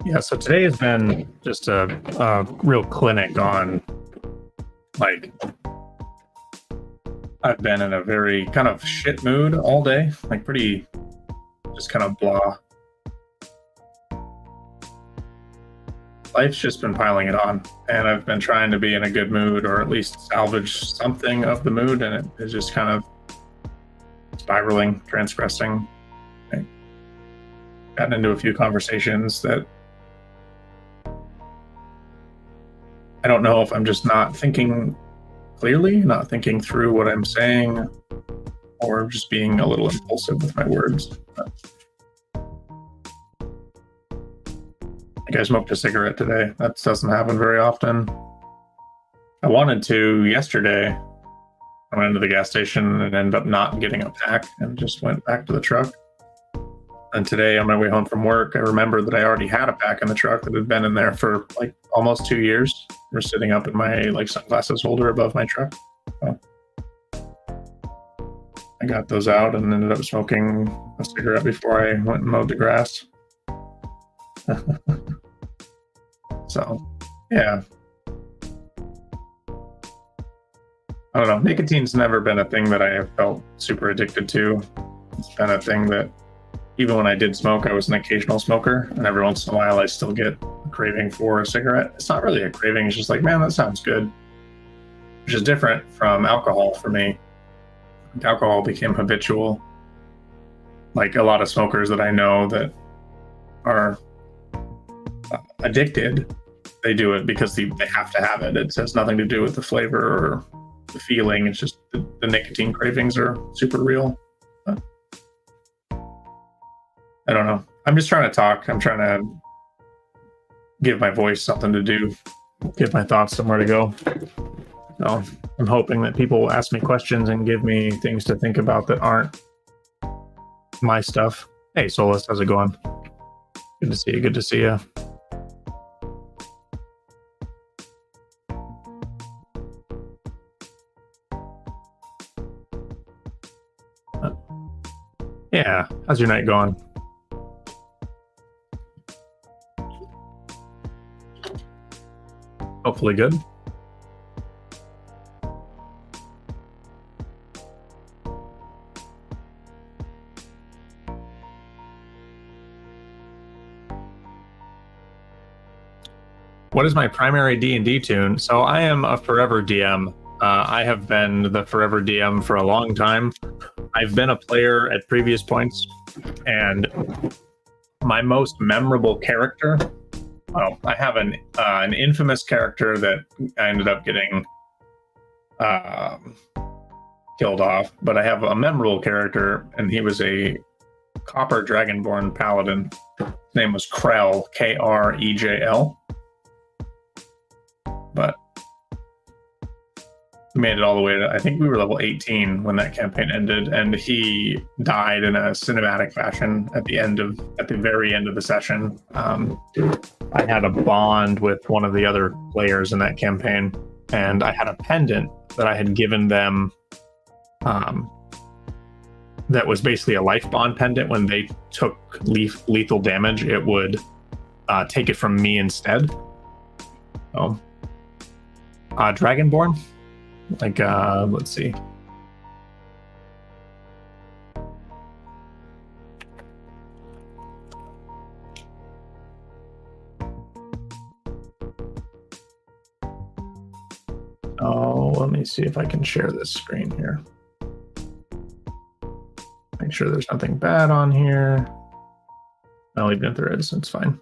Yeah, so today has been just a real clinic on, like, I've been in a very kind of shit mood all day, like pretty just kind of blah. Life's just been piling it on, and I've been trying to be in a good mood or at least salvage something of the mood, and it is just kind of spiraling, transgressing. I've gotten into a few conversations that I don't know if I'm just not thinking clearly, not thinking through what I'm saying, or just being a little impulsive with my words. But I think I smoked a cigarette today. That doesn't happen very often. I wanted to yesterday. I went into the gas station and ended up not getting a pack and just went back to the truck. And today, on my way home from work, I remembered that I already had a pack in the truck that had been in there for like almost 2 years. They're sitting up in my like sunglasses holder above my truck. So I got those out and ended up smoking a cigarette before I went and mowed the grass. So, yeah. I don't know. Nicotine's never been a thing that I have felt super addicted to. It's been a thing that even when I did smoke, I was an occasional smoker, and every once in a while I still get a craving for a cigarette. It's not really a craving, it's just like, man, that sounds good. Which is different from alcohol for me. Alcohol became habitual. Like a lot of smokers that I know that are addicted, they do it because they have to have it. It has nothing to do with the flavor or the feeling. It's just the nicotine cravings are super real. But I don't know. I'm just trying to talk. I'm trying to give my voice something to do, give my thoughts somewhere to go. So I'm hoping that people will ask me questions and give me things to think about that aren't my stuff. Hey, Solus, how's it going? Good to see you. Good to see you. Yeah, how's your night going? Hopefully good. What is my primary D&D tune? So I am a forever DM. I have been the forever DM for a long time. I've been a player at previous points, and my most memorable character, I have an infamous character that I ended up getting killed off, but I have a memorable character, and he was a copper dragonborn paladin. His name was Krell, Krejl. But we made it all the way to, I think we were level 18 when that campaign ended, and he died in a cinematic fashion at the very end of the session. I had a bond with one of the other players in that campaign, and I had a pendant that I had given them that was basically a life bond pendant. When they took lethal damage, it would take it from me instead. So, Dragonborn? Like, let's see. Oh, let me see if I can share this screen here. Make sure there's nothing bad on here. No, even if there is, it's fine.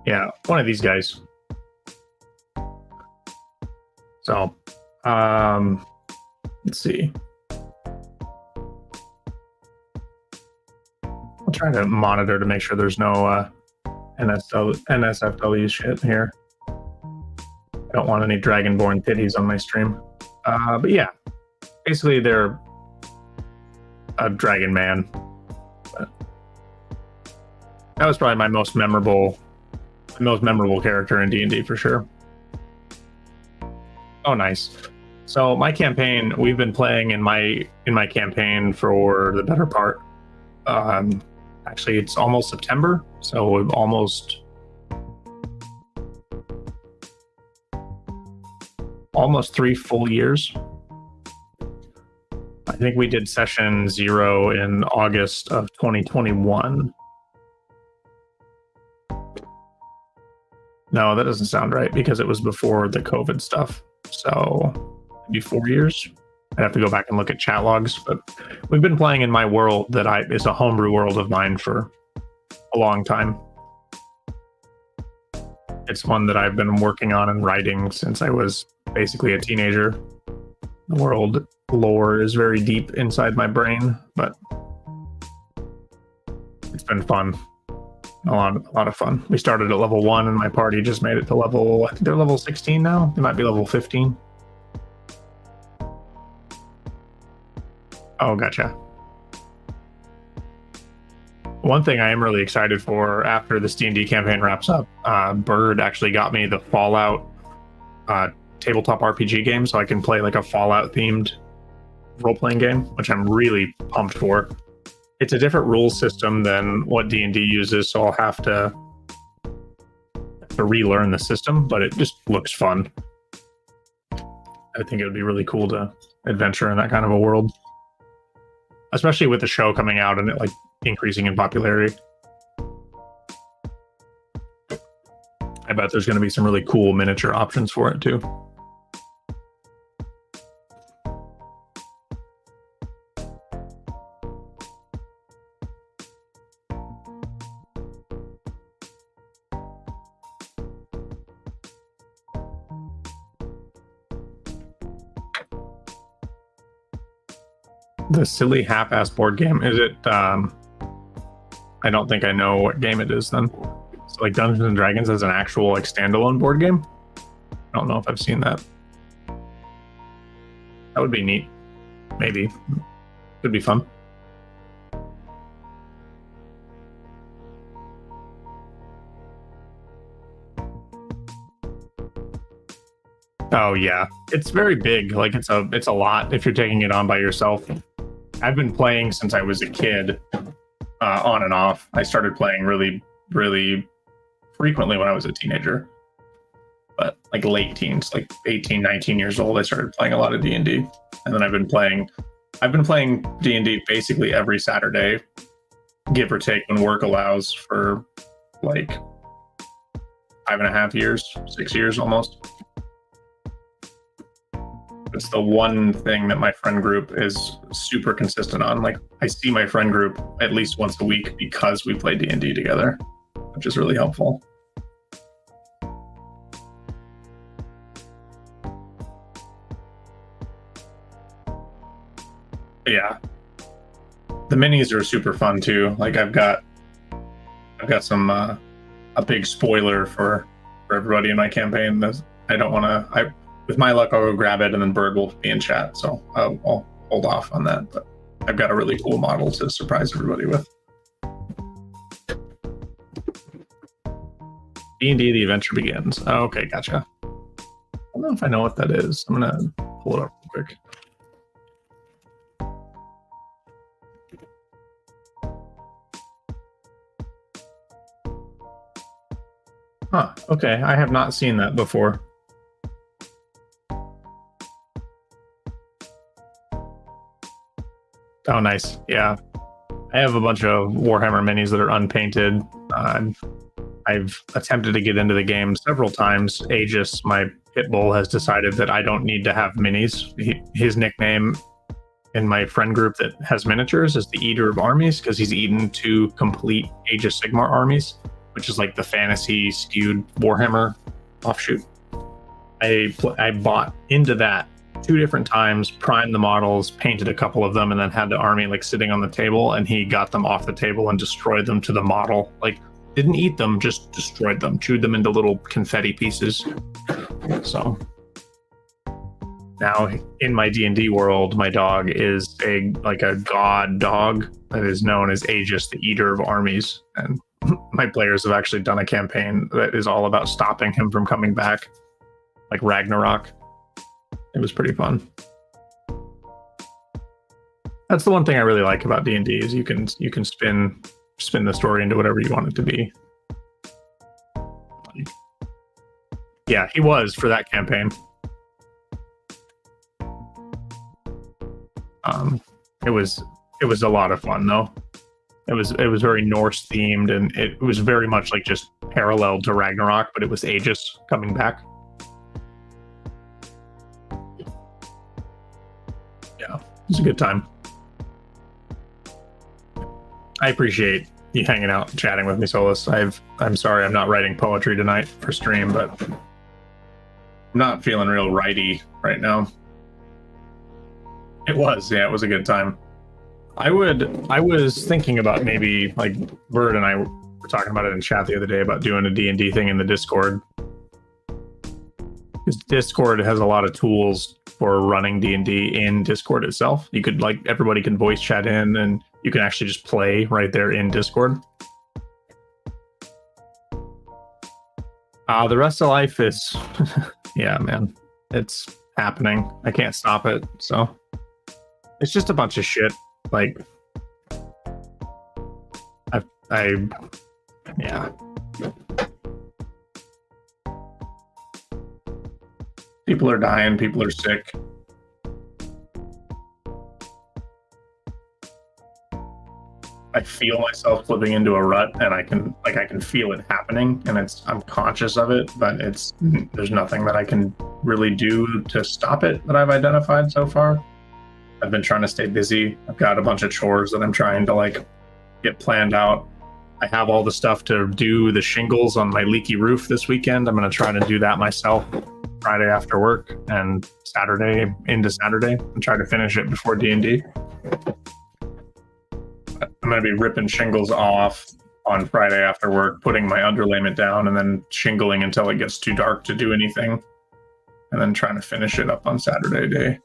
Yeah, one of these guys. So, let's see. I'll try to monitor to make sure there's no NSFW shit here. I don't want any Dragonborn titties on my stream. But yeah, basically they're a dragon man. But that was probably my most memorable character in D&D for sure. Oh, nice. So my campaign, we've been playing in my campaign for the better part. Um, Actually, it's almost September, so we've almost 3 full years. I think we did session 0 in August of 2021. No, that doesn't sound right because it was before the COVID stuff. So maybe 4 years. I'd have to go back and look at chat logs, but we've been playing in my world that is a homebrew world of mine for a long time. It's one that I've been working on and writing since I was basically a teenager. The world lore is very deep inside my brain, but it's been fun. A lot of fun. We started at level 1 and my party just made it to I think they're level 16 now. They might be level 15. Oh, gotcha. One thing I am really excited for after this D&D campaign wraps up, Bird actually got me the Fallout tabletop RPG game, so I can play like a Fallout themed role-playing game, which I'm really pumped for. It's a different rules system than what D&D uses, so I'll have to relearn the system, but it just looks fun. I think it would be really cool to adventure in that kind of a world, especially with the show coming out and it like increasing in popularity. I bet there's going to be some really cool miniature options for it too. The silly half-ass board game, is it? I don't think I know what game it is then. So like Dungeons and Dragons is an actual like standalone board game? I don't know if I've seen that. That would be neat. Maybe. Could be fun. Oh yeah, it's very big. Like it's a lot if you're taking it on by yourself. I've been playing since I was a kid, on and off. I started playing really, really frequently when I was a teenager, but like late teens, like 18, 19 years old, I started playing a lot of D&D. And then I've been playing D&D basically every Saturday, give or take when work allows, for like 5.5 years, 6 years almost. It's the one thing that my friend group is super consistent on. Like I see my friend group at least once a week because we play D&D together, which is really helpful. Yeah. The minis are super fun too. Like I've got some a big spoiler for everybody in my campaign. I don't want to. With my luck, I'll go grab it, and then Bird will be in chat, so I'll hold off on that. But I've got a really cool model to surprise everybody with. D&D: The Adventure Begins. Oh, okay, gotcha. I don't know if I know what that is. I'm gonna pull it up real quick. Huh, okay, I have not seen that before. Oh, nice. Yeah. I have a bunch of Warhammer minis that are unpainted. I've attempted to get into the game several times. Aegis, my pit bull, has decided that I don't need to have minis. His nickname in my friend group that has miniatures is the Eater of Armies, because he's eaten 2 complete Age of Sigmar armies, which is like the fantasy skewed Warhammer offshoot. I bought into that 2 different times, primed the models, painted a couple of them, and then had the army like sitting on the table, and he got them off the table and destroyed them to the model. Like, didn't eat them, just destroyed them, chewed them into little confetti pieces. So now in my D&D world, my dog is a god dog that is known as Aegis, the Eater of Armies, and my players have actually done a campaign that is all about stopping him from coming back, like Ragnarok. It was pretty fun. That's the one thing I really like about D&D is you can spin the story into whatever you want it to be. Yeah, he was for that campaign. It was a lot of fun though. It was very Norse themed, and it was very much like just parallel to Ragnarok, but it was Aegis coming back. Yeah, it was a good time. I appreciate you hanging out and chatting with me, Solus. I'm sorry I'm not writing poetry tonight for stream, but I'm not feeling real righty right now. It was a good time. I was thinking about maybe, like, Bird and I were talking about it in chat the other day about doing a D&D thing in the Discord. Because Discord has a lot of tools for running D&D in Discord itself. You could, like, everybody can voice chat in, and you can actually just play right there in Discord. The rest of life is, yeah, man, it's happening. I can't stop it, so it's just a bunch of shit. Like, yeah. People are dying, people are sick. I feel myself slipping into a rut, and I can feel it happening, and I'm conscious of it, but there's nothing that I can really do to stop it that I've identified so far. I've been trying to stay busy. I've got a bunch of chores that I'm trying to, like, get planned out. I have all the stuff to do the shingles on my leaky roof this weekend. I'm going to try to do that myself Friday after work and Saturday into Saturday and try to finish it before D&D. I'm going to be ripping shingles off on Friday after work, putting my underlayment down, and then shingling until it gets too dark to do anything, and then trying to finish it up on Saturday day.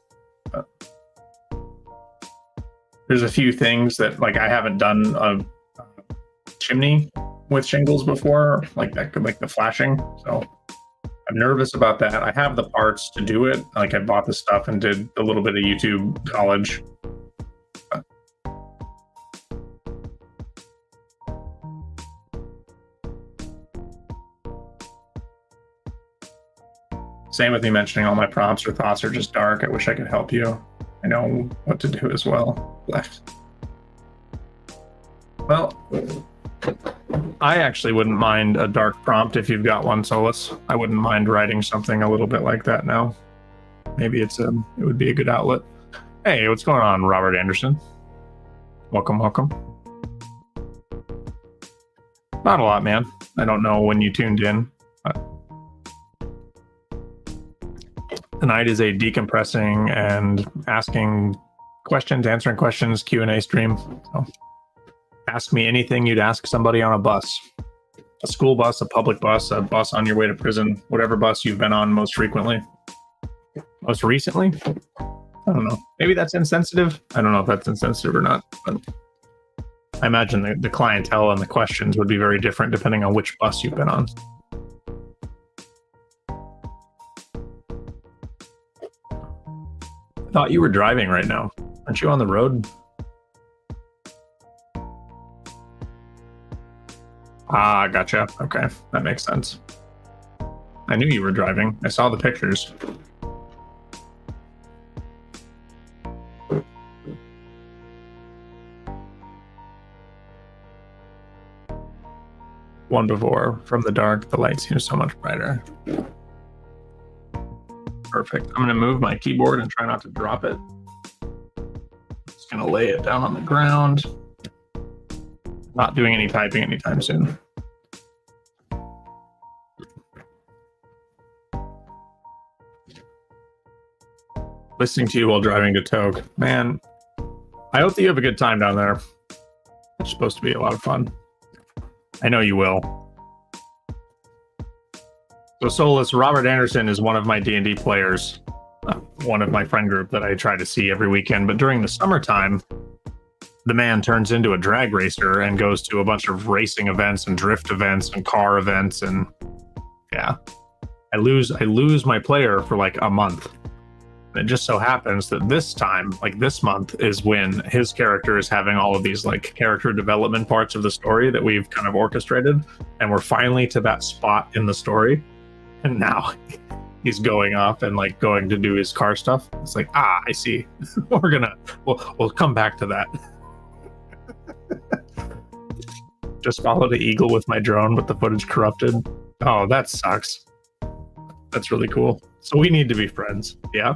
But there's a few things that, like, I haven't done a chimney with shingles before, like that, like the flashing. So I'm nervous about that. I have the parts to do it. Like, I bought the stuff and did a little bit of YouTube college. Same with me mentioning all my prompts or thoughts are just dark. I wish I could help you. I know what to do as well. Well, I actually wouldn't mind a dark prompt if you've got one, Solus. I wouldn't mind writing something a little bit like that now. Maybe it would be a good outlet. Hey, what's going on, Robert Anderson? Welcome. Not a lot, man. I don't know when you tuned in. Tonight is a decompressing and answering questions Q&A stream. So ask me anything you'd ask somebody on a bus. A school bus, a public bus, a bus on your way to prison, whatever bus you've been on most frequently. Most recently? I don't know. Maybe that's insensitive. I don't know if that's insensitive or not. But I imagine the clientele and the questions would be very different depending on which bus you've been on. I thought you were driving right now. Aren't you on the road? Ah, gotcha. Okay, that makes sense. I knew you were driving. I saw the pictures. One before. From the dark, the light seems so much brighter. Perfect. I'm going to move my keyboard and try not to drop it. Just going to lay it down on the ground. Not doing any typing anytime soon. Listening to you while driving to Togue. Man, I hope that you have a good time down there. It's supposed to be a lot of fun. I know you will. So Solus, Robert Anderson is one of my D&D players, one of my friend group that I try to see every weekend. But during the summertime, the man turns into a drag racer and goes to a bunch of racing events and drift events and car events. And yeah, I lose my player for like a month. And it just so happens that this time, like this month, is when his character is having all of these like character development parts of the story that we've kind of orchestrated, and we're finally to that spot in the story, and now he's going off and like going to do his car stuff. It's like, I see. we'll come back to that. Just follow the eagle with my drone, but the footage corrupted. Oh, that sucks. That's really cool. So we need to be friends. Yeah.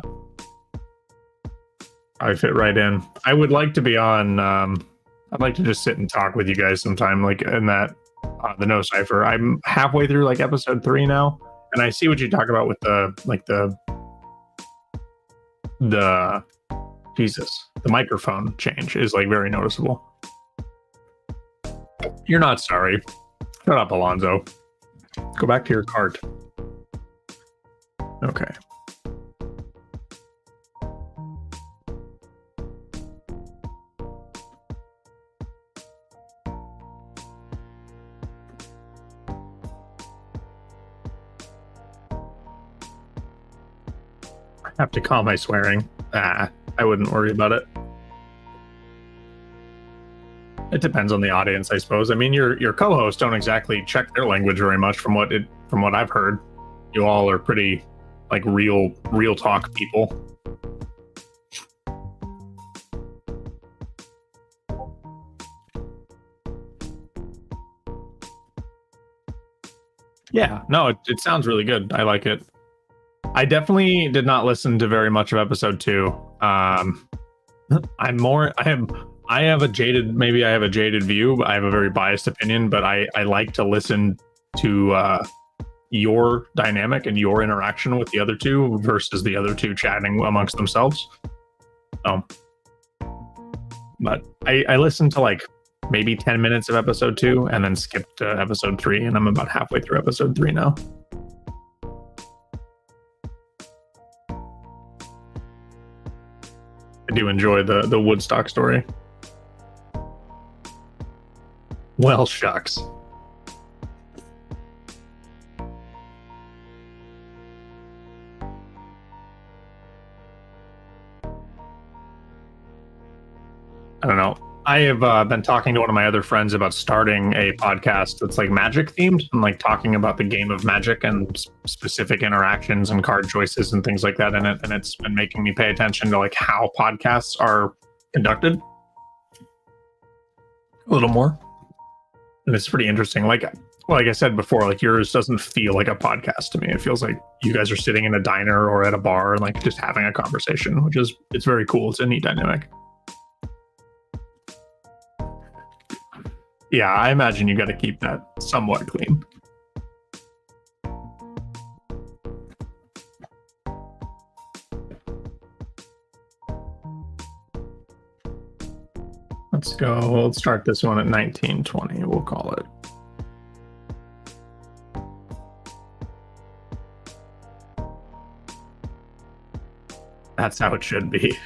I fit right in. I would like to be on. I'd like to just sit and talk with you guys sometime, like in that the No Cipher. I'm halfway through like episode 3 now, and I see what you talk about with the microphone change is like very noticeable. You're not sorry. Shut up, Alonzo. Go back to your cart. Okay. I have to calm my swearing. I wouldn't worry about it. It depends on the audience, I suppose. I mean, your co-hosts don't exactly check their language very much, from what I've heard. You all are pretty like real talk people. Yeah, no, it sounds really good. I like it. I definitely did not listen to very much of episode 2. I have a jaded view, but I have a very biased opinion, but I like to listen to your dynamic and your interaction with the other two versus the other two chatting amongst themselves. But I listened to like maybe 10 minutes of episode 2 and then skipped to episode 3, and I'm about halfway through episode 3 now. I do enjoy the Woodstock story. Well, shucks. I don't know. I have been talking to one of my other friends about starting a podcast that's like Magic themed and like talking about the game of Magic and specific interactions and card choices and things like that in it. And it's been making me pay attention to like how podcasts are conducted a little more. And it's pretty interesting. Like I said before, like yours doesn't feel like a podcast to me. It feels like you guys are sitting in a diner or at a bar and like just having a conversation, it's very cool. It's a neat dynamic. Yeah, I imagine you got to keep that somewhat clean. Let's go. Let's start this one at 1920. We'll call it. That's how it should be.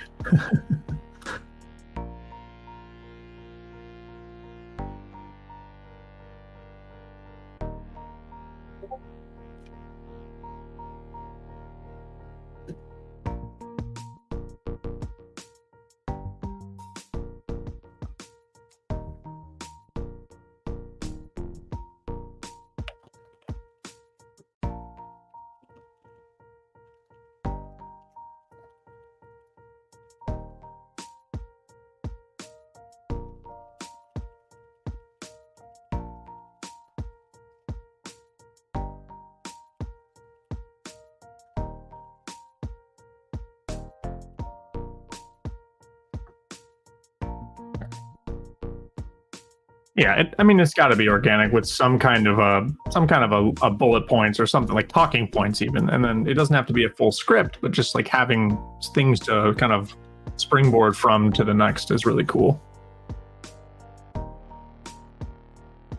Yeah, it's got to be organic with some kind of a bullet points or something, like talking points even, and then it doesn't have to be a full script, but just like having things to kind of springboard from to the next is really cool.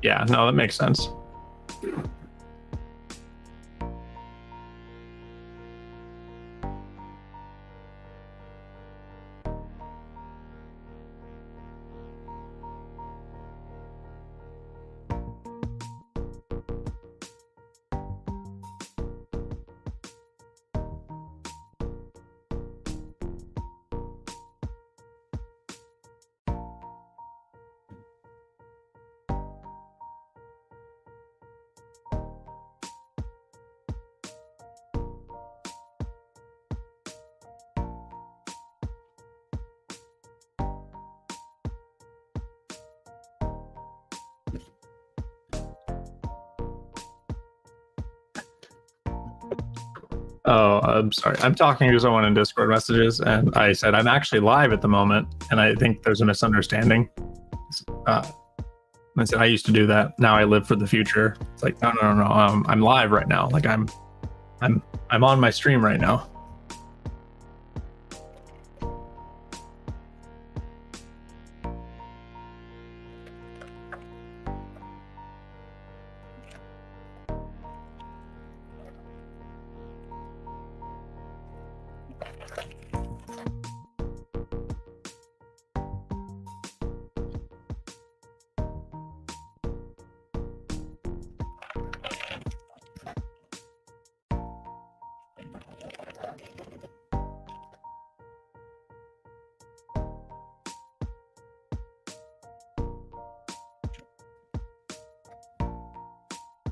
Yeah, no, that makes sense. Oh, I'm sorry. I'm talking to someone in Discord messages, and I said I'm actually live at the moment, and I think there's a misunderstanding. I said I used to do that. Now I live for the future. It's like no. I'm live right now. Like I'm on my stream right now.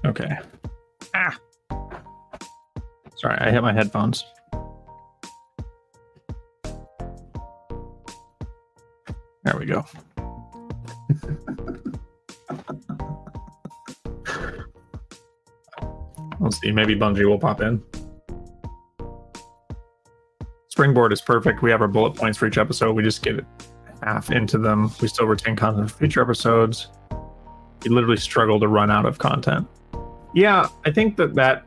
Okay. Sorry, I hit my headphones. There we go. We'll see. Maybe Bungie will pop in. Springboard is perfect. We have our bullet points for each episode. We just get half into them. We still retain content for future episodes. We literally struggle to run out of content. Yeah, I think that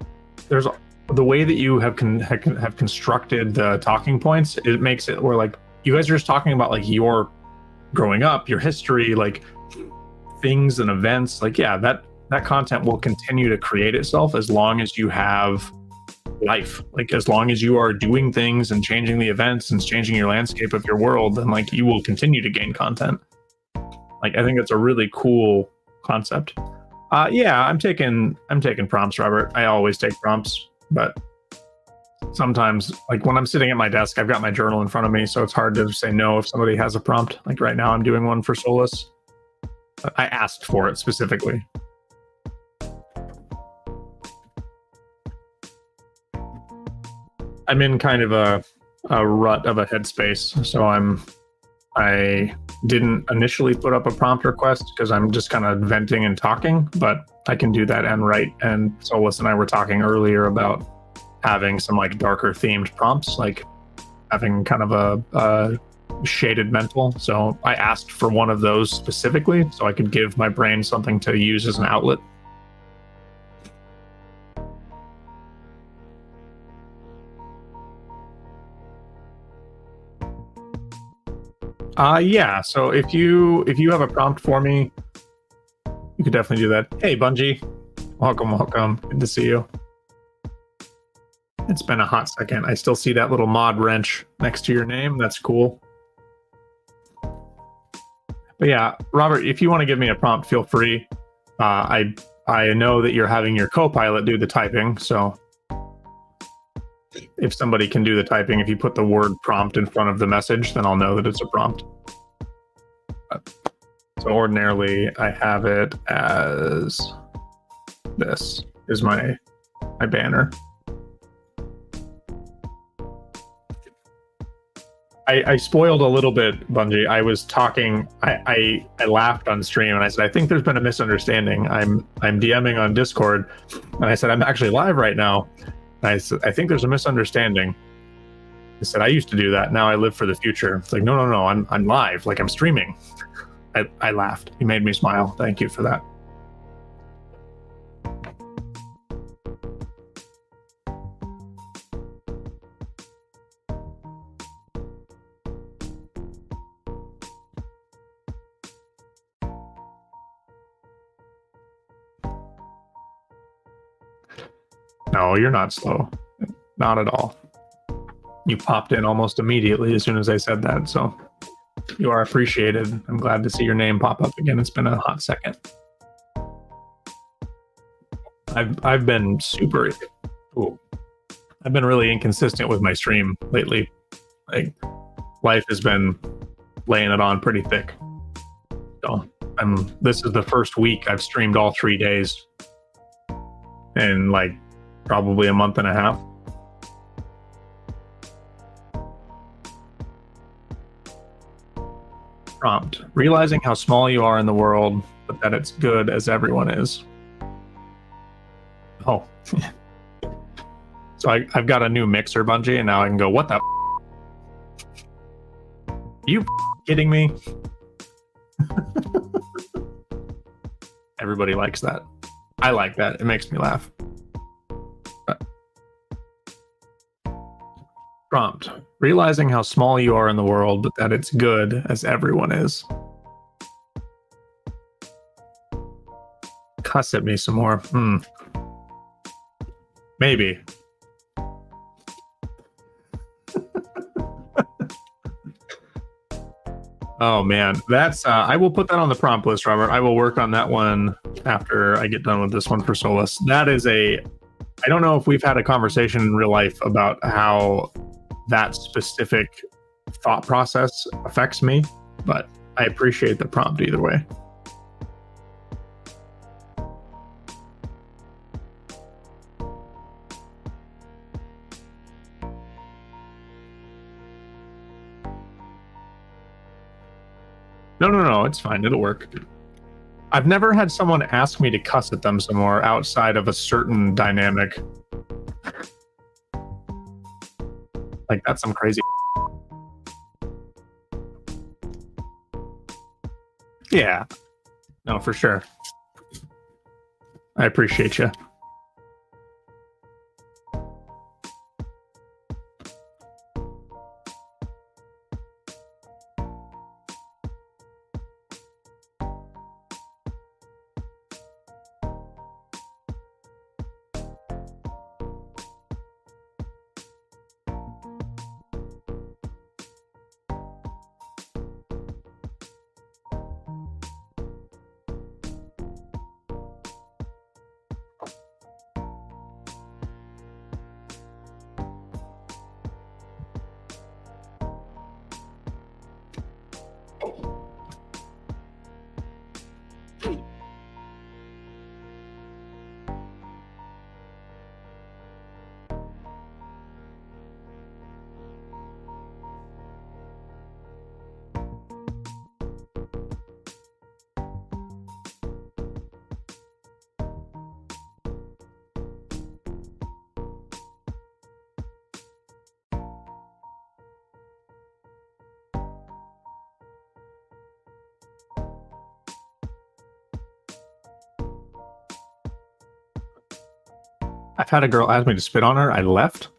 there's the way that you have constructed the talking points. It makes it where like you guys are just talking about like your growing up, your history, like things and events. Like yeah, that content will continue to create itself as long as you have life. Like as long as you are doing things and changing the events and changing your landscape of your world, then like you will continue to gain content. Like I think it's a really cool concept. Yeah, I'm taking prompts, Robert. I always take prompts, but sometimes, like when I'm sitting at my desk, I've got my journal in front of me, so it's hard to say no if somebody has a prompt. Like right now, I'm doing one for Solus. I asked for it specifically. I'm in kind of a rut of a headspace, so I didn't initially put up a prompt request because I'm just kind of venting and talking, but I can do that and write. And Solus and I were talking earlier about having some like darker themed prompts, like having kind of a shaded mental. So I asked for one of those specifically so I could give my brain something to use as an outlet. Yeah, so if you have a prompt for me, you could definitely do that. Hey Bungie, welcome, good to see you. It's been a hot second. I still see that little mod wrench next to your name. That's cool. But yeah, Robert, if you want to give me a prompt, feel free. I know that you're having your co-pilot do the typing, so if somebody can do the typing, if you put the word prompt in front of the message, then I'll know that it's a prompt. So ordinarily, I have it as this is my banner. I spoiled a little bit, Bungie. I was talking. I laughed on stream and I said, I think there's been a misunderstanding. I'm DMing on Discord, and I said I'm actually live right now. And I said I think there's a misunderstanding. I said I used to do that. Now I live for the future. It's like no. I'm live. Like I'm streaming. I laughed. You made me smile. Thank you for that. No, you're not slow. Not at all. You popped in almost immediately as soon as I said that, so you are appreciated. I'm glad to see your name pop up again. It's been a hot second. I've been I've been really inconsistent with my stream lately. Like life has been laying it on pretty thick. So this is the first week I've streamed all 3 days in like probably a month and a half. Prompt: realizing how small you are in the world, but that it's good as everyone is. Oh. So I've got a new mixer, Bungie, and now I can go, what the you kidding me? Everybody likes that. I like that. It makes me laugh. Prompt. Realizing how small you are in the world, but that it's good as everyone is. Cuss at me some more. Maybe. Oh man, that's I will put that on the prompt list, Robert. I will work on that one after I get done with this one for Solus. That is I don't know if we've had a conversation in real life about how that specific thought process affects me, but I appreciate the prompt either way. No, it's fine. It'll work. I've never had someone ask me to cuss at them some more outside of a certain dynamic. Like, that's some crazy. Yeah. No, for sure. I appreciate you. I've had a girl ask me to spit on her. I left.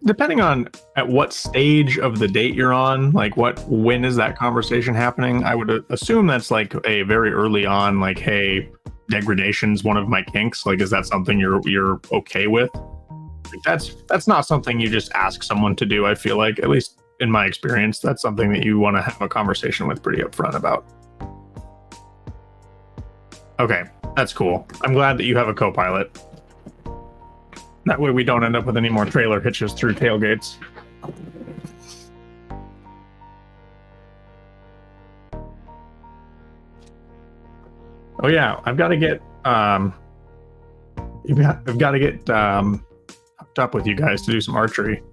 Depending on at what stage of the date you're on, like when is that conversation happening? I would assume that's like a very early on, like, hey, degradation's one of my kinks. Like, is that something you're okay with? Like, that's not something you just ask someone to do. I feel like, at least in my experience, that's something that you want to have a conversation with pretty upfront about. Okay, that's cool. I'm glad that you have a co-pilot. That way we don't end up with any more trailer hitches through tailgates. Oh yeah, I've got to get I've got to get hooked up with you guys to do some archery.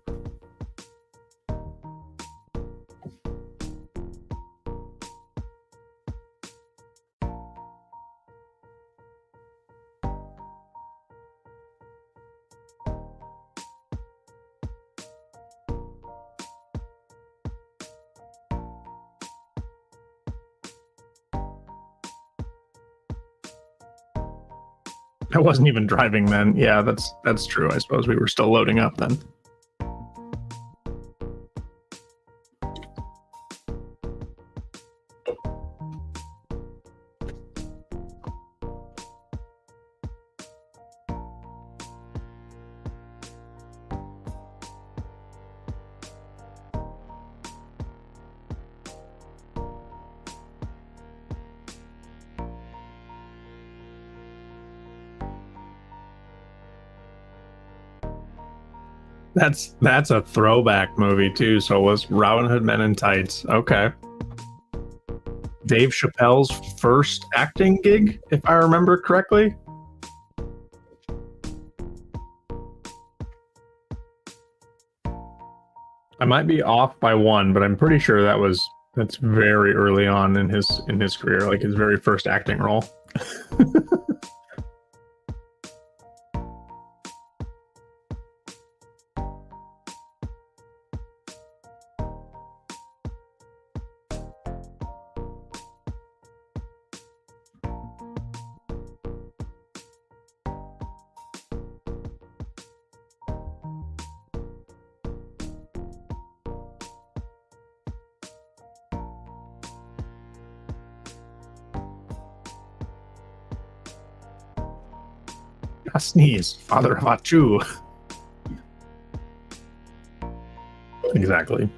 I wasn't even driving then. Yeah, that's true. I suppose we were still loading up then. That's a throwback movie too. So was Robin Hood Men in Tights. Okay. Dave Chappelle's first acting gig, if I remember correctly. I might be off by one, but I'm pretty sure that's very early on in his career, like his very first acting role. A sneeze, father of Achu. Exactly.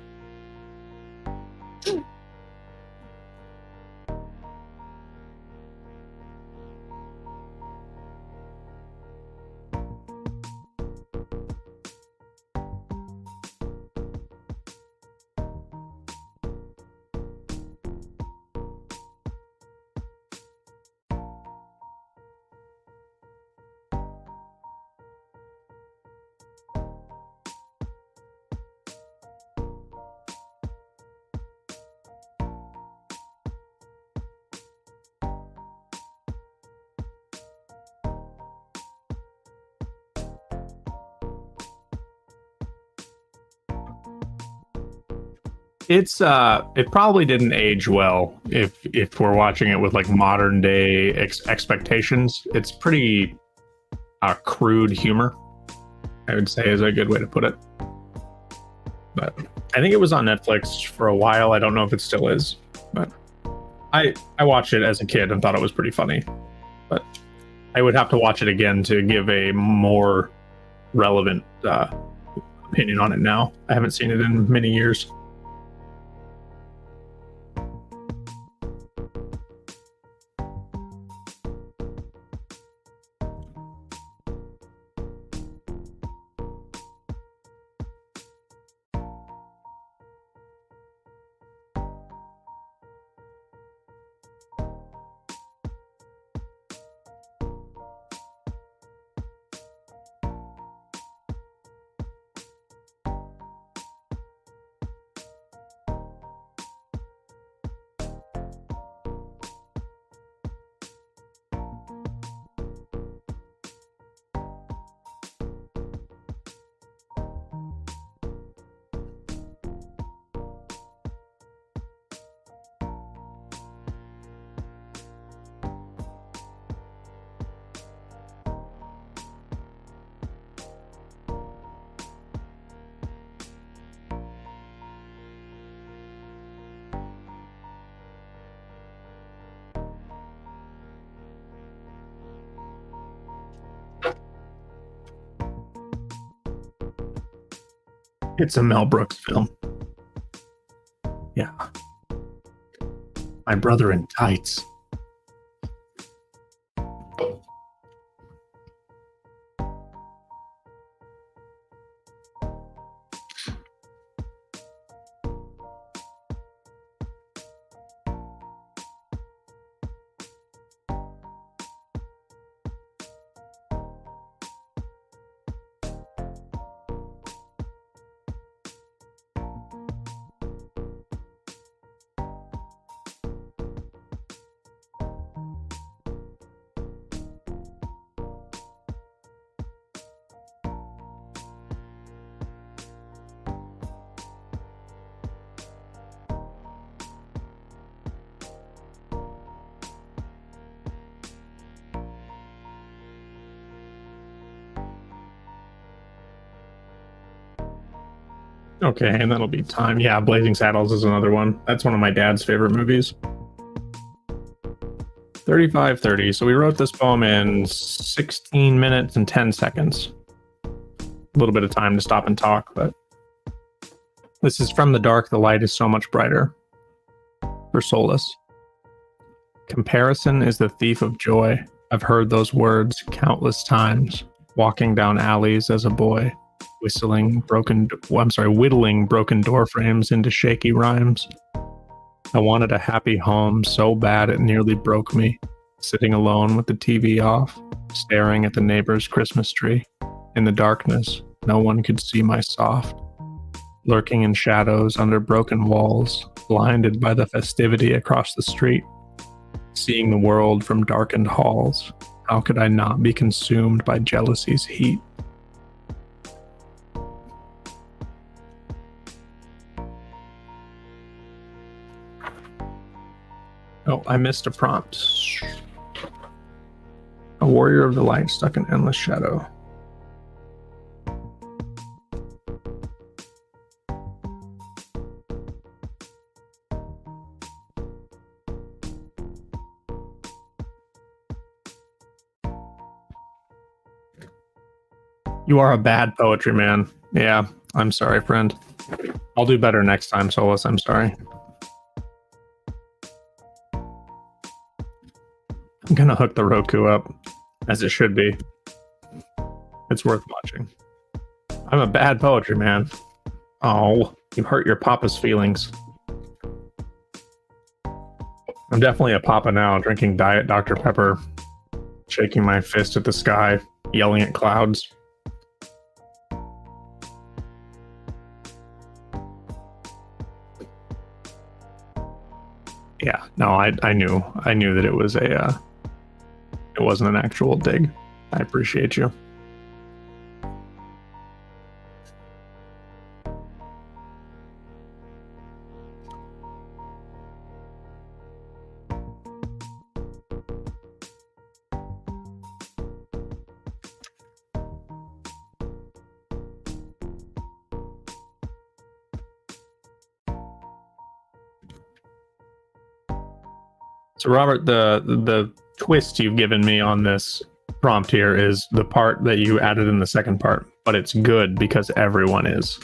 It probably didn't age well if we're watching it with like modern day expectations. It's pretty crude humor, I would say, is a good way to put it. But I think it was on Netflix for a while. I don't know if it still is, but I watched it as a kid and thought it was pretty funny. But I would have to watch it again to give a more relevant opinion on it now. I haven't seen it in many years. It's a Mel Brooks film. Yeah. My Brother in Tights. Okay, and that'll be time. Yeah, Blazing Saddles is another one. That's one of my dad's favorite movies. 35:30. So we wrote this poem in 16 minutes and 10 seconds. A little bit of time to stop and talk, but this is from the dark. The light is so much brighter. For solace. Comparison is the thief of joy. I've heard those words countless times, walking down alleys as a boy. Whittling broken door frames into shaky rhymes. I wanted a happy home so bad it nearly broke me, sitting alone with the TV off, staring at the neighbor's Christmas tree. In the darkness, no one could see my soft, lurking in shadows under broken walls, blinded by the festivity across the street. Seeing the world from darkened halls, how could I not be consumed by jealousy's heat? Oh, I missed a prompt. A warrior of the light stuck in endless shadow. You are a bad poetry man. Yeah, I'm sorry, friend. I'll do better next time, Solus. I'm sorry. I'm gonna hook the Roku up, as it should be. It's worth watching. I'm a bad poetry man. Oh, you hurt your papa's feelings. I'm definitely a papa now, drinking Diet Dr. Pepper, shaking my fist at the sky, yelling at clouds. Yeah, no, I knew that it was it wasn't an actual dig. I appreciate you. So Robert, the twist you've given me on this prompt here is the part that you added in the second part, but it's good because everyone is.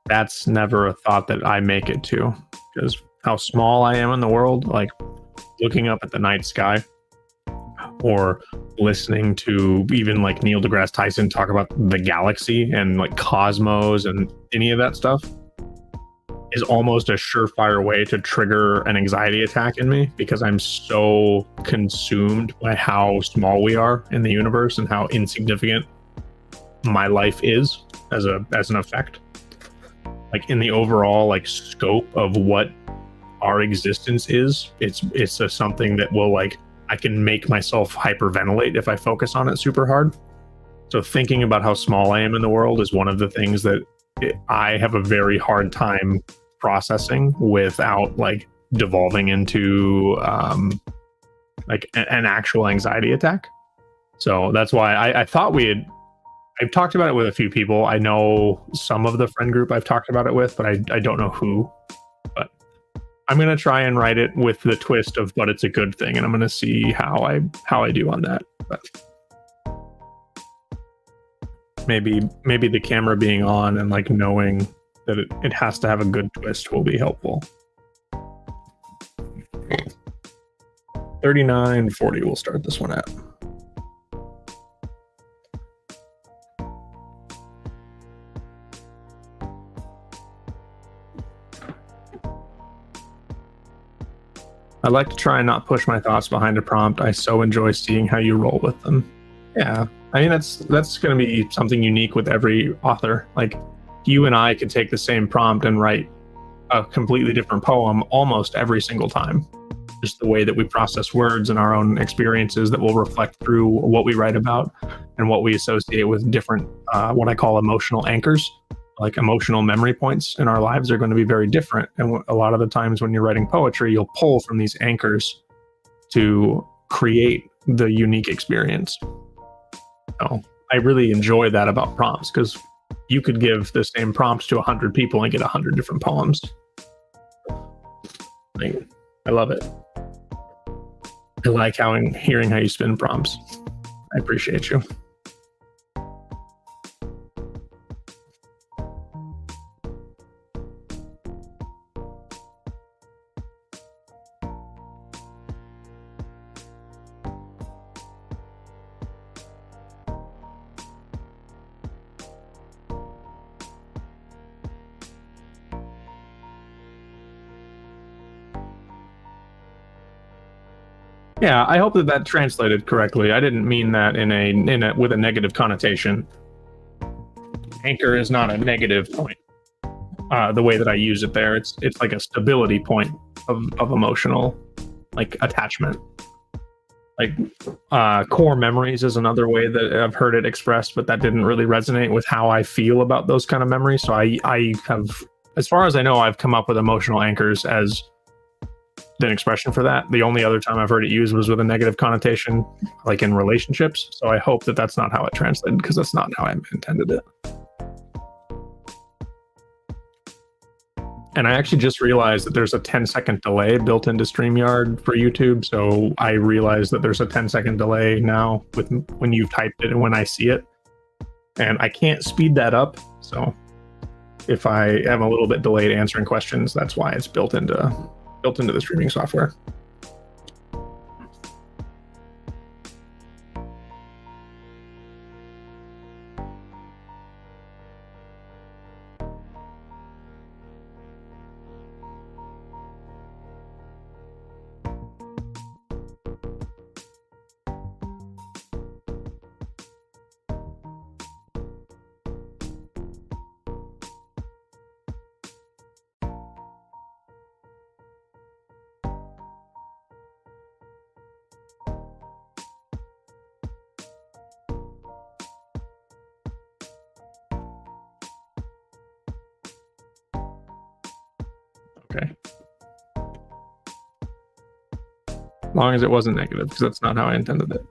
That's never a thought that I make it to, because how small I am in the world, like looking up at the night sky or listening to even like Neil deGrasse Tyson talk about the galaxy and like cosmos and any of that stuff is almost a surefire way to trigger an anxiety attack in me, because I'm so consumed by how small we are in the universe and how insignificant my life is as an effect. Like in the overall like scope of what our existence is, it's a something that will like, I can make myself hyperventilate if I focus on it super hard. So thinking about how small I am in the world is one of the things that I have a very hard time processing without like devolving into like an actual anxiety attack. So that's why I thought I've talked about it with a few people. I know some of the friend group I've talked about it with, but I don't know who. But I'm gonna try and write it with the twist of but it's a good thing, and I'm gonna see how I do on that. But maybe the camera being on and like knowing that it has to have a good twist will be helpful. 39:40 we'll start this one at. I like to try and not push my thoughts behind a prompt. I so enjoy seeing how you roll with them. Yeah, I mean that's going to be something unique with every author. Like you and I could take the same prompt and write a completely different poem almost every single time. Just the way that we process words and our own experiences that will reflect through what we write about and what we associate with different, what I call emotional anchors. Like emotional memory points in our lives are going to be very different. And a lot of the times when you're writing poetry, you'll pull from these anchors to create the unique experience. So I really enjoy that about prompts, because you could give the same prompts to 100 people and get 100 different poems. I love it. I like hearing how you spin prompts. I appreciate you. Yeah, I hope that translated correctly. I didn't mean that in a with a negative connotation. Anchor is not a negative point. The way that I use it there, it's like a stability point of emotional like attachment. Like core memories is another way that I've heard it expressed, but that didn't really resonate with how I feel about those kind of memories. So I have, as far as I know, I've come up with emotional anchors as an expression for that. The only other time I've heard it used was with a negative connotation, like in relationships. So I hope that that's not how it translated, because that's not how I intended it. And I actually just realized that there's a 10-second delay built into StreamYard for YouTube. So I realized that there's a 10-second delay now with when you've typed it and when I see it. And I can't speed that up. So if I am a little bit delayed answering questions, that's why it's built into the streaming software. Okay. As long as it wasn't negative, because that's not how I intended it.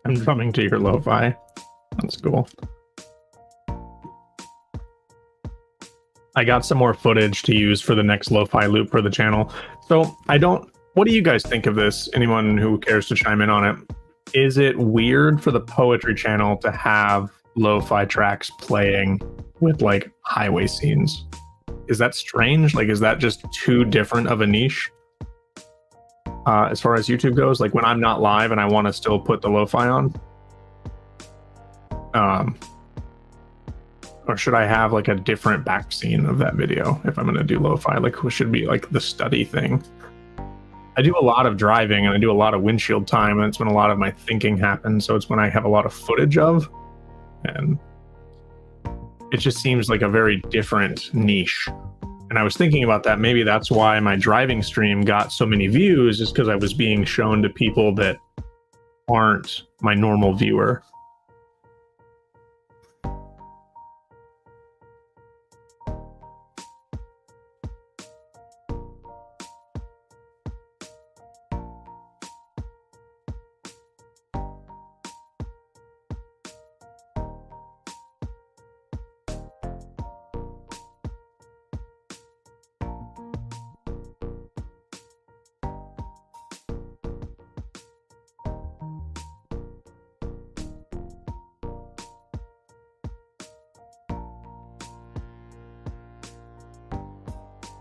I'm coming to your lo-fi. That's cool. I got some more footage to use for the next lo-fi loop for the channel. So what do you guys think of this? Anyone who cares to chime in on it? Is it weird for the poetry channel to have lo-fi tracks playing with like highway scenes? Is that strange? Like, is that just too different of a niche? As far as YouTube goes, like when I'm not live and I want to still put the lo-fi on, or should I have like a different back scene of that video if I'm going to do lo-fi? Like, what should be like the study thing? I do a lot of driving and I do a lot of windshield time, and it's when a lot of my thinking happens. So it's when I have a lot of footage of, and it just seems like a very different niche. And I was thinking about that. Maybe that's why my driving stream got so many views, is because I was being shown to people that aren't my normal viewer.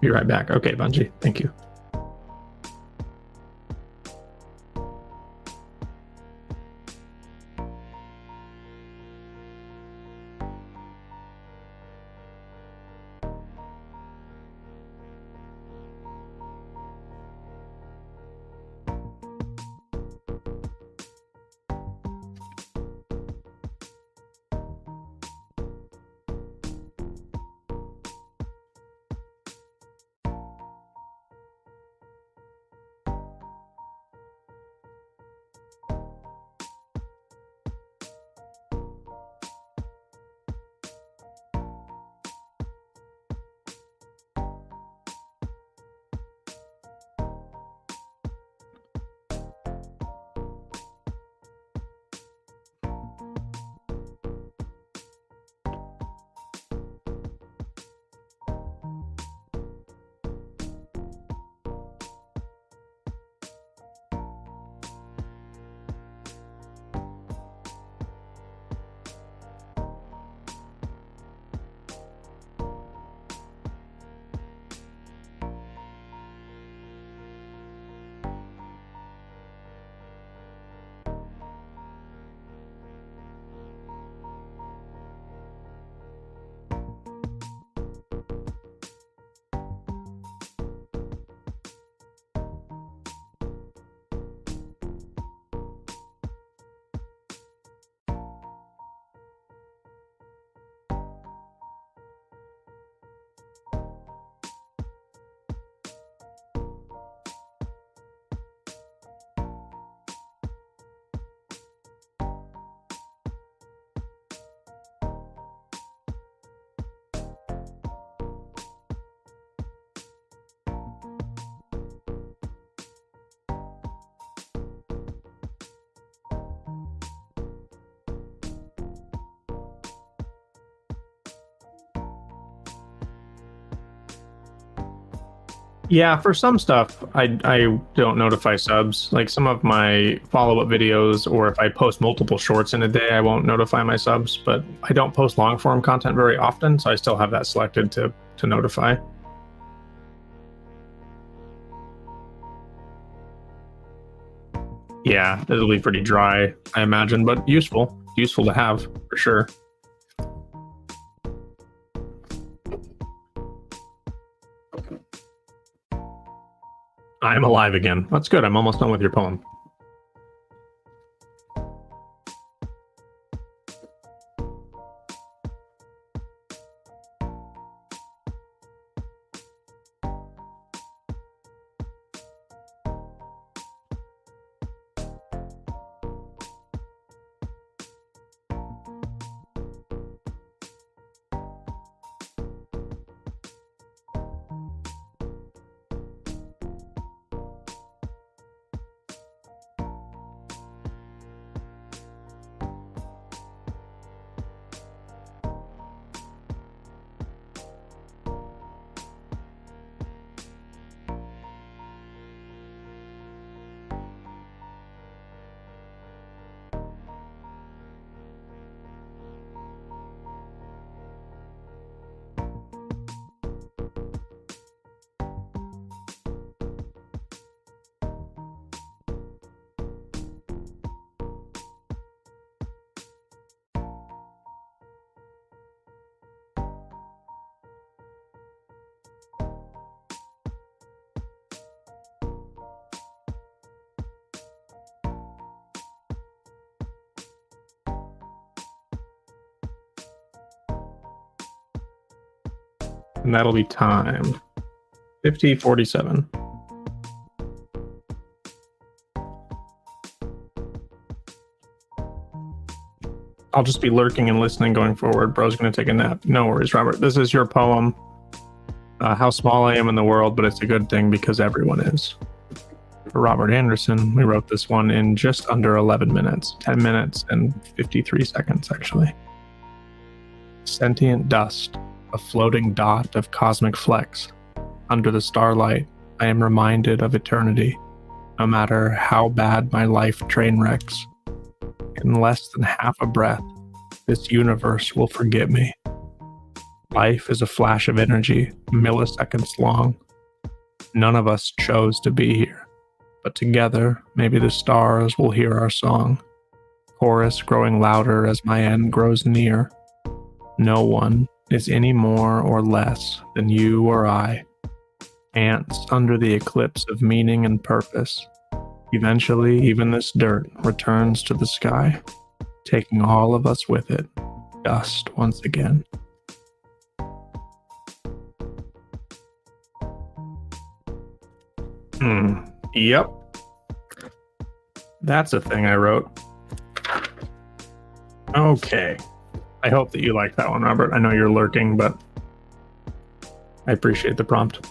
Be right back. Okay, Bungie. Thank you. Yeah, for some stuff, I don't notify subs. Like some of my follow-up videos, or if I post multiple shorts in a day, I won't notify my subs. But I don't post long-form content very often, so I still have that selected to notify. Yeah, it'll be pretty dry, I imagine, but useful. Useful to have, for sure. I'm alive again. That's good. I'm almost done with your poem. And that'll be time. 50:47. I'll just be lurking and listening going forward. Bro's going to take a nap. No worries, Robert. This is your poem. How small I am in the world, but it's a good thing because everyone is. For Robert Anderson, we wrote this one in just under 11 minutes. 10 minutes and 53 seconds, actually. Sentient dust, a floating dot of cosmic flecks. Under the starlight, I am reminded of eternity. No matter how bad my life train wrecks, in less than half a breath, this universe will forget me. Life is a flash of energy, milliseconds long. None of us chose to be here, but together, maybe the stars will hear our song. Chorus growing louder as my end grows near. No one is any more or less than you or I. Ants under the eclipse of meaning and purpose. Eventually, even this dirt returns to the sky, taking all of us with it, dust once again. Yep. That's a thing I wrote. Okay. I hope that you like that one, Robert. I know you're lurking, but I appreciate the prompt.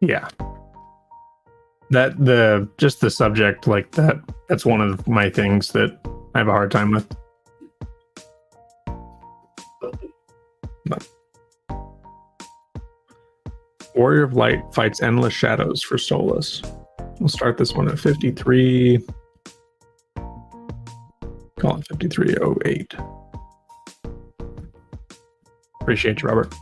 Yeah. Just the subject like that's one of my things that I have a hard time with. But Warrior of Light fights endless shadows for solace. We'll start this one at 53. Call it 53:08. Appreciate you, Robert.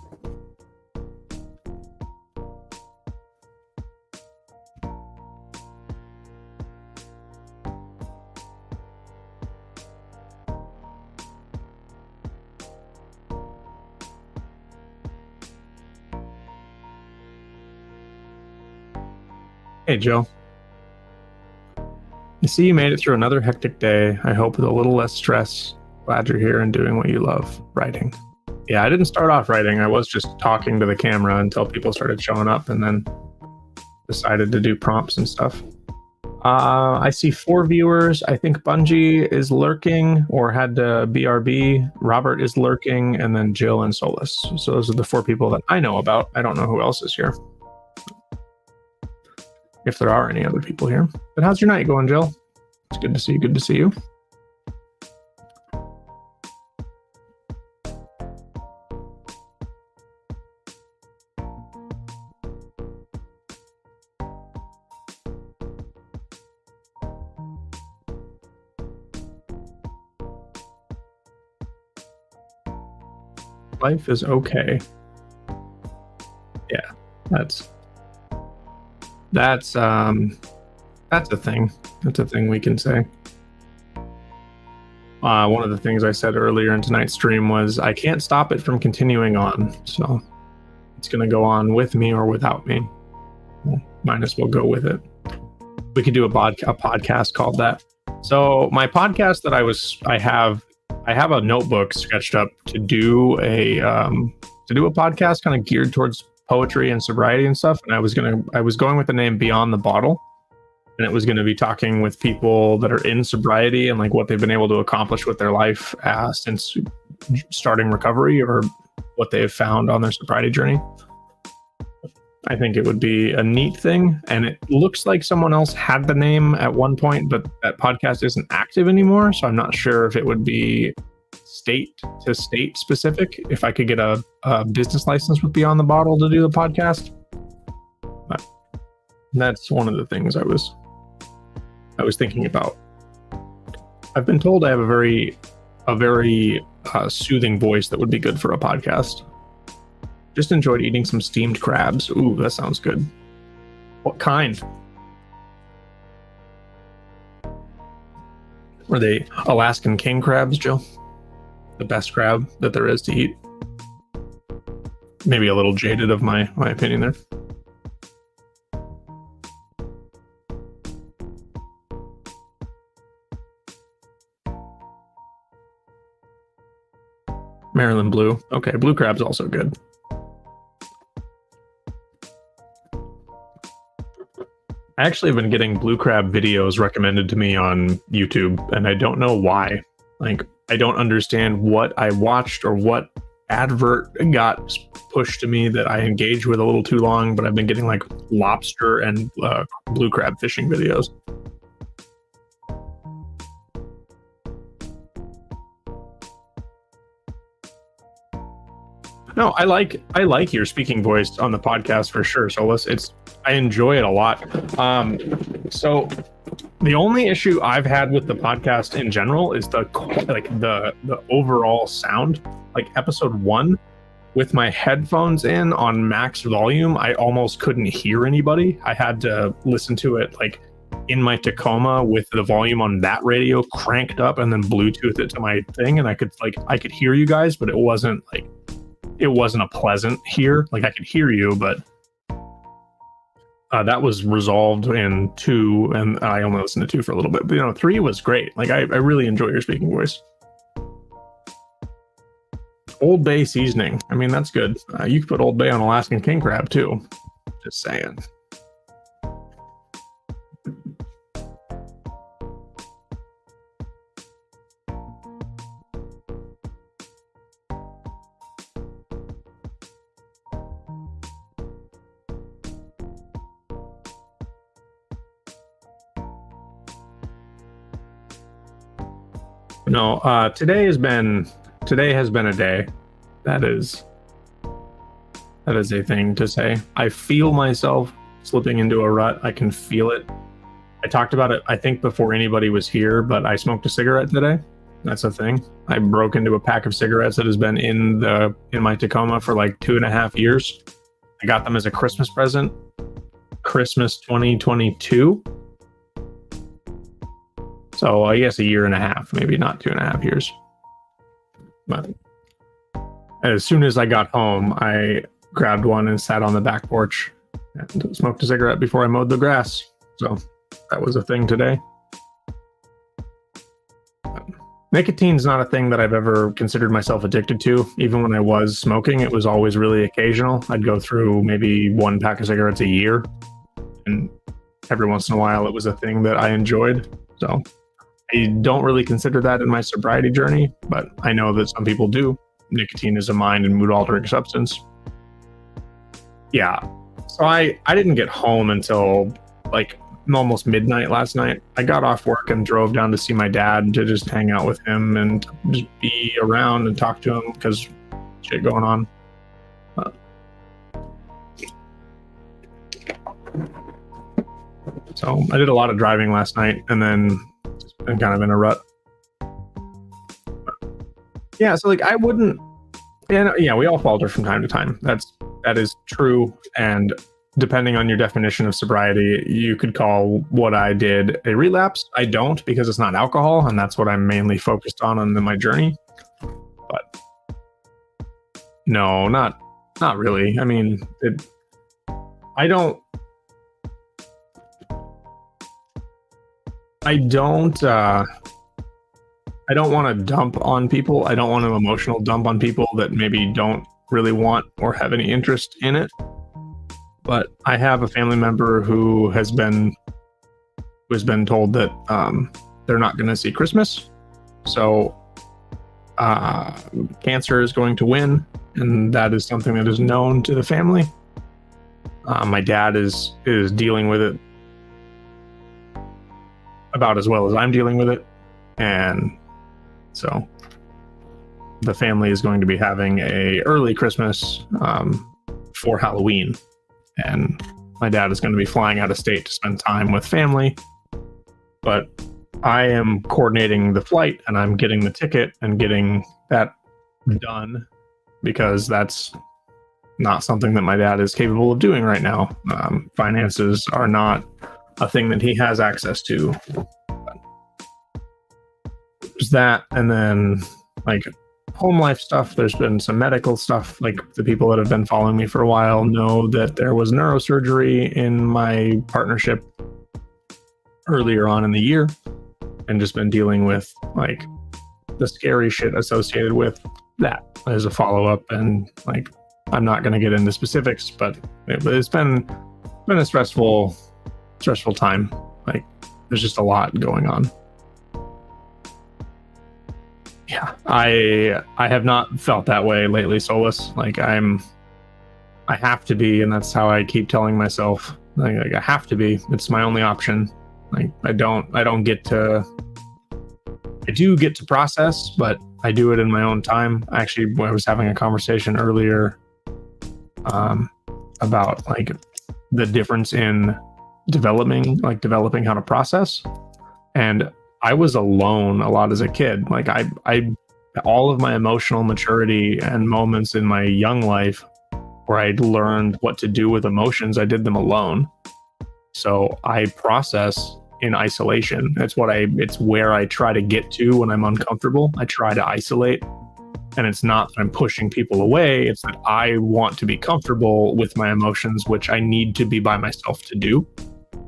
Hey, Joe. I see you made it through another hectic day. I hope with a little less stress. Glad you're here and doing what you love, writing. Yeah, I didn't start off writing. I was just talking to the camera until people started showing up and then decided to do prompts and stuff. I see 4 viewers. I think Bungie is lurking or had to BRB. Robert is lurking, and then Jill and Solus. So those are the 4 people that I know about. I don't know who else is here. If there are any other people here. But how's your night going, Jill? It's good to see you. Good to see you. Life is okay. Yeah, that's a thing. That's a thing we can say. One of the things I said earlier in tonight's stream was I can't stop it from continuing on, so it's going to go on with me or without me. Well, might as well go with it. We could do a podcast called that. So my podcast that I have a notebook sketched up to do a podcast kind of geared towards poetry and sobriety and stuff. And I was going with the name Beyond the Bottle, and it was going to be talking with people that are in sobriety and like what they've been able to accomplish with their life since starting recovery or what they have found on their sobriety journey. I think it would be a neat thing, and it looks like someone else had the name at one point, but that podcast isn't active anymore, so I'm not sure if it would be state to state specific, if I could get a business license with Beyond the Bottle to do the podcast. But that's one of the things I was thinking about. I've been told I have a very soothing voice that would be good for a podcast. Just enjoyed eating some steamed crabs. Ooh, that sounds good. What kind? Were they Alaskan king crabs, Jill? The best crab that there is to eat? Maybe a little jaded of my opinion there. Maryland blue. Okay, blue crab's also good. I actually have been getting blue crab videos recommended to me on YouTube, and I don't know why. Like, I don't understand what I watched or what advert got pushed to me that I engaged with a little too long, but I've been getting like lobster and blue crab fishing videos. No, I like your speaking voice on the podcast for sure, Solus. I enjoy it a lot. So the only issue I've had with the podcast in general is the overall sound. Like episode 1, with my headphones in on max volume, I almost couldn't hear anybody. I had to listen to it like in my Tacoma with the volume on that radio cranked up and then Bluetooth it to my thing, and I could hear you guys, but it wasn't a pleasant hear. Like I could hear you, but that was resolved in 2, and I only listened to 2 for a little bit. But 3 was great. Like I really enjoy your speaking voice. Old Bay seasoning. I mean, that's good. You could put Old Bay on Alaskan king crab too. Just saying. No, today has been a day. That is a thing to say. I feel myself slipping into a rut. I can feel it. I talked about it, I think, before anybody was here, but I smoked a cigarette today. That's a thing. I broke into a pack of cigarettes that has been in my Tacoma for like 2.5 years. I got them as a Christmas present. Christmas 2022. So I guess 1.5 years, maybe not 2.5 years. But as soon as I got home, I grabbed one and sat on the back porch and smoked a cigarette before I mowed the grass. So that was a thing today. Nicotine's not a thing that I've ever considered myself addicted to. Even when I was smoking, it was always really occasional. I'd go through maybe 1 pack of cigarettes a year. And every once in a while it was a thing that I enjoyed. So I don't really consider that in my sobriety journey, but I know that some people do. Nicotine is a mind and mood altering substance. Yeah. So I didn't get home until like almost midnight last night. I got off work and drove down to see my dad to just hang out with him and just be around and talk to him because shit going on. So I did a lot of driving last night and then just been kind of in a rut. Yeah, so like I wouldn't, and yeah, we all falter from time to time. That is true. And depending on your definition of sobriety, you could call what I did a relapse. I don't, because it's not alcohol, and that's what I'm mainly focused on in my journey. But no, not really. I mean, I don't want to dump on people. I don't want an emotional dump on people that maybe don't really want or have any interest in it. But I have a family member who has been told that they're not going to see Christmas. So cancer is going to win, and that is something that is known to the family. My dad is dealing with it about as well as I'm dealing with it, and so the family is going to be having a early Christmas for Halloween, and my dad is going to be flying out of state to spend time with family. But I am coordinating the flight, and I'm getting the ticket and getting that done because that's not something that my dad is capable of doing right now. Finances are not a thing that he has access to. There's that, and then like home life stuff. There's been some medical stuff. Like the people that have been following me for a while know that there was neurosurgery in my partnership earlier on in the year, and just been dealing with like the scary shit associated with that as a follow-up. And like I'm not going to get into specifics, but it's been a stressful time. Like there's just a lot going on. Yeah, I have not felt that way lately, Solus. Like I have to be, and that's how I keep telling myself. Like I have to be. It's my only option. Like I don't get to. I do get to process, but I do it in my own time. Actually, I was having a conversation earlier about like the difference in developing how to process. And I was alone a lot as a kid. Like I all of my emotional maturity and moments in my young life where I learned what to do with emotions, I did them alone. So I process in isolation. It's where I try to get to when I'm uncomfortable. I try to isolate. And it's not that I'm pushing people away. It's that I want to be comfortable with my emotions, which I need to be by myself to do,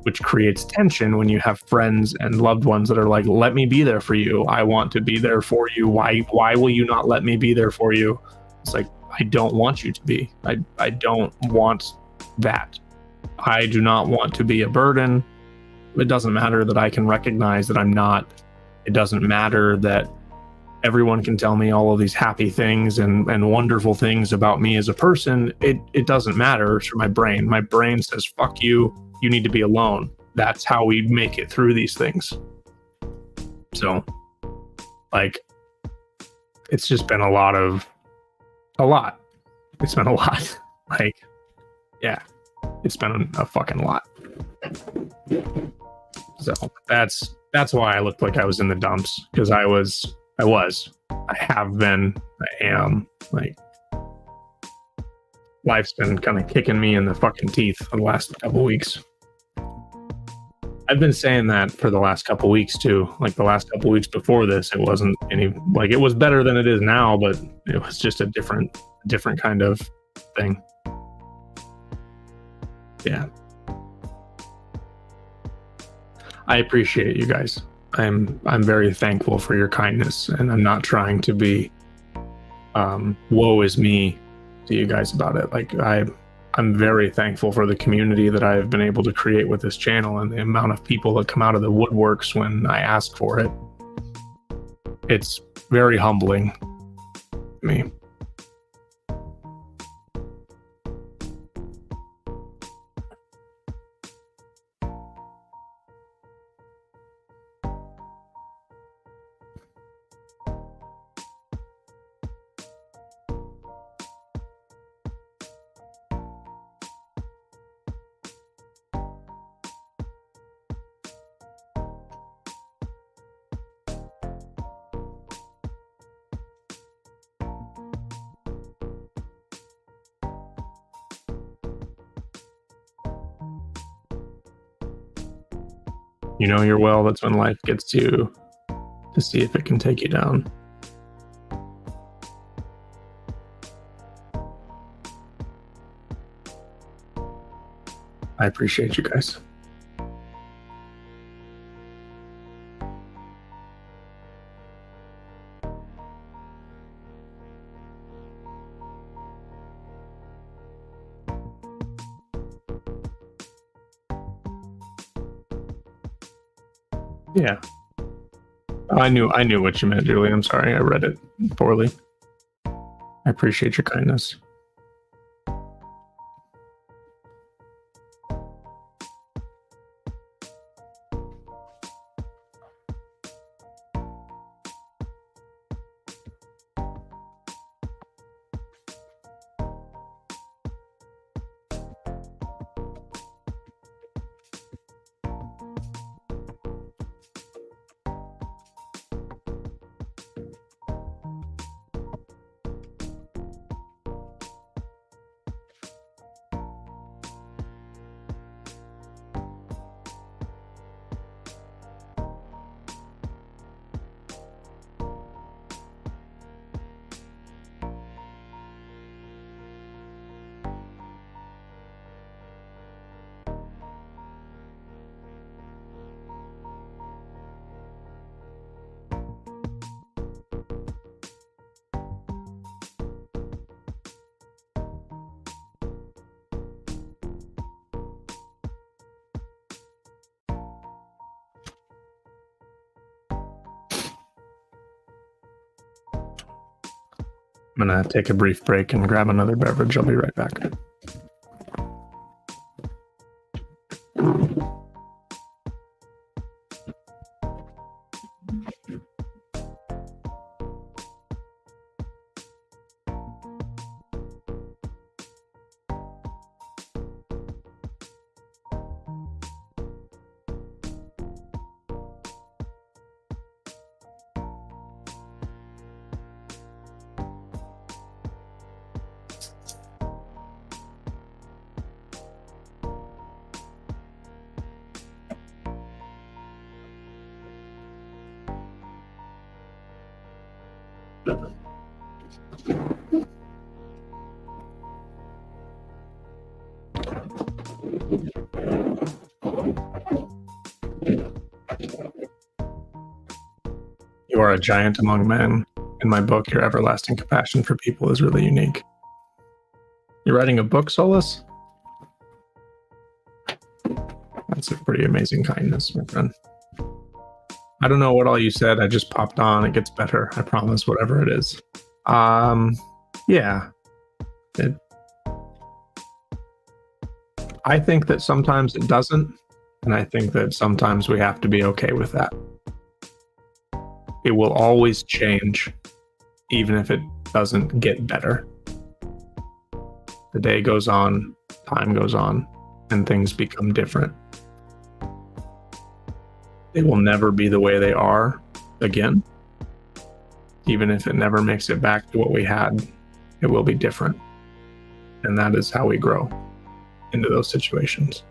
which creates tension when you have friends and loved ones that are like, let me be there for you. I want to be there for you. Why will you not let me be there for you? It's like, I don't want you to be. I don't want that. I do not want to be a burden. It doesn't matter that I can recognize that I'm not. It doesn't matter that everyone can tell me all of these happy things and wonderful things about me as a person. It doesn't matter for my brain. My brain says, fuck you. You need to be alone. That's how we make it through these things. So, like, it's just been a lot. It's been a lot. Like, yeah, it's been a fucking lot. So that's why I looked like I was in the dumps, because I have been, I am, like, life's been kind of kicking me in the fucking teeth for the last couple weeks. I've been saying that for the last couple weeks too. Like the last couple weeks before this, it wasn't any, like, it was better than it is now, but it was just a different kind of thing. Yeah. I appreciate you guys. I'm very thankful for your kindness, and I'm not trying to be woe is me to you guys about it. Like I I'm very thankful for the community that I've been able to create with this channel and the amount of people that come out of the woodworks when I ask for it. It's very humbling to me. You know you're well, that's when life gets you to see if it can take you down. I appreciate you guys. Yeah. I knew what you meant, Julie. I'm sorry, I read it poorly. I appreciate your kindness. I'm gonna take a brief break and grab another beverage. I'll be right back. You are a giant among men. In my book, your everlasting compassion for people is really unique. You're writing a book, Solus? That's a pretty amazing kindness, my friend. I don't know what all you said. I just popped on. It gets better. I promise, whatever it is. Yeah. I think that sometimes it doesn't. And I think that sometimes we have to be okay with that. It will always change, even if it doesn't get better. The day goes on, time goes on, and things become different. They will never be the way they are again. Even if it never makes it back to what we had, it will be different. And that is how we grow into those situations.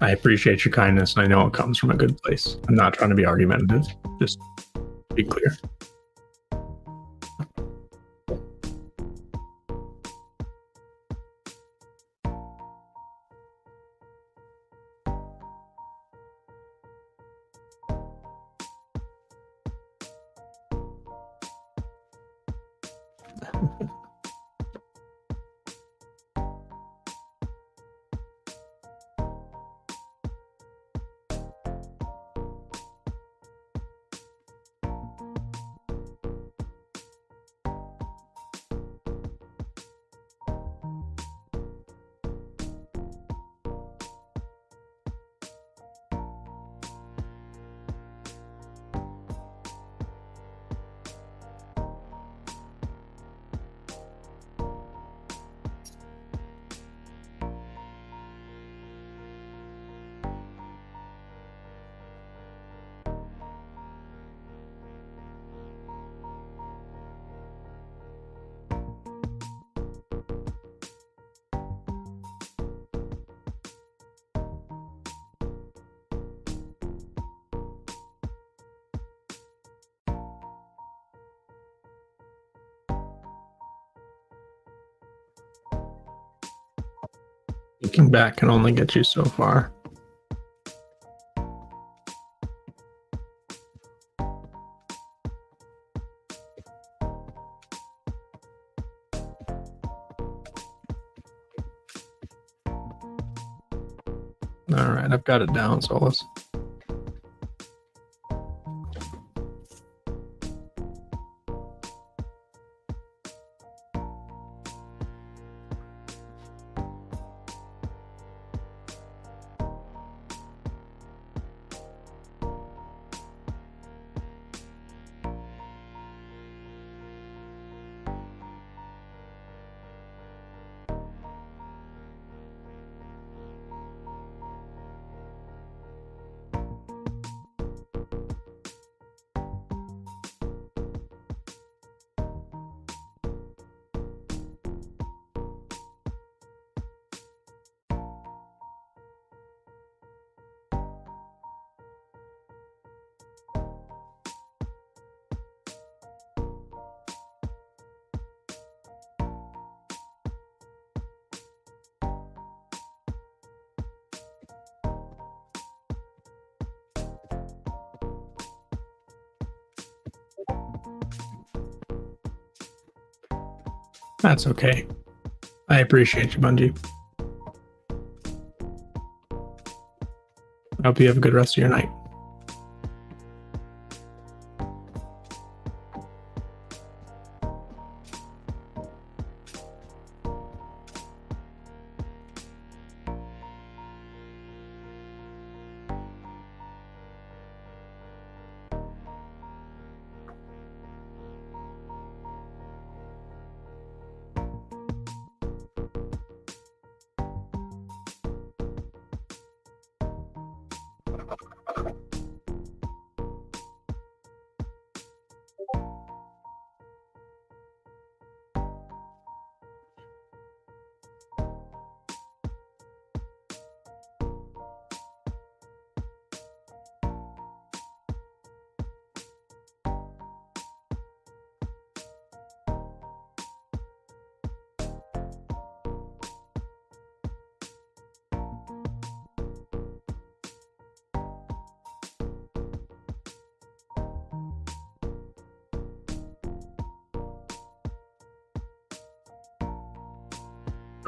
I appreciate your kindness, and I know it comes from a good place. I'm not trying to be argumentative, just be clear. Looking back can only get you so far. All right, I've got it down, Solus. That's okay. I appreciate you, Bungie. I hope you have a good rest of your night.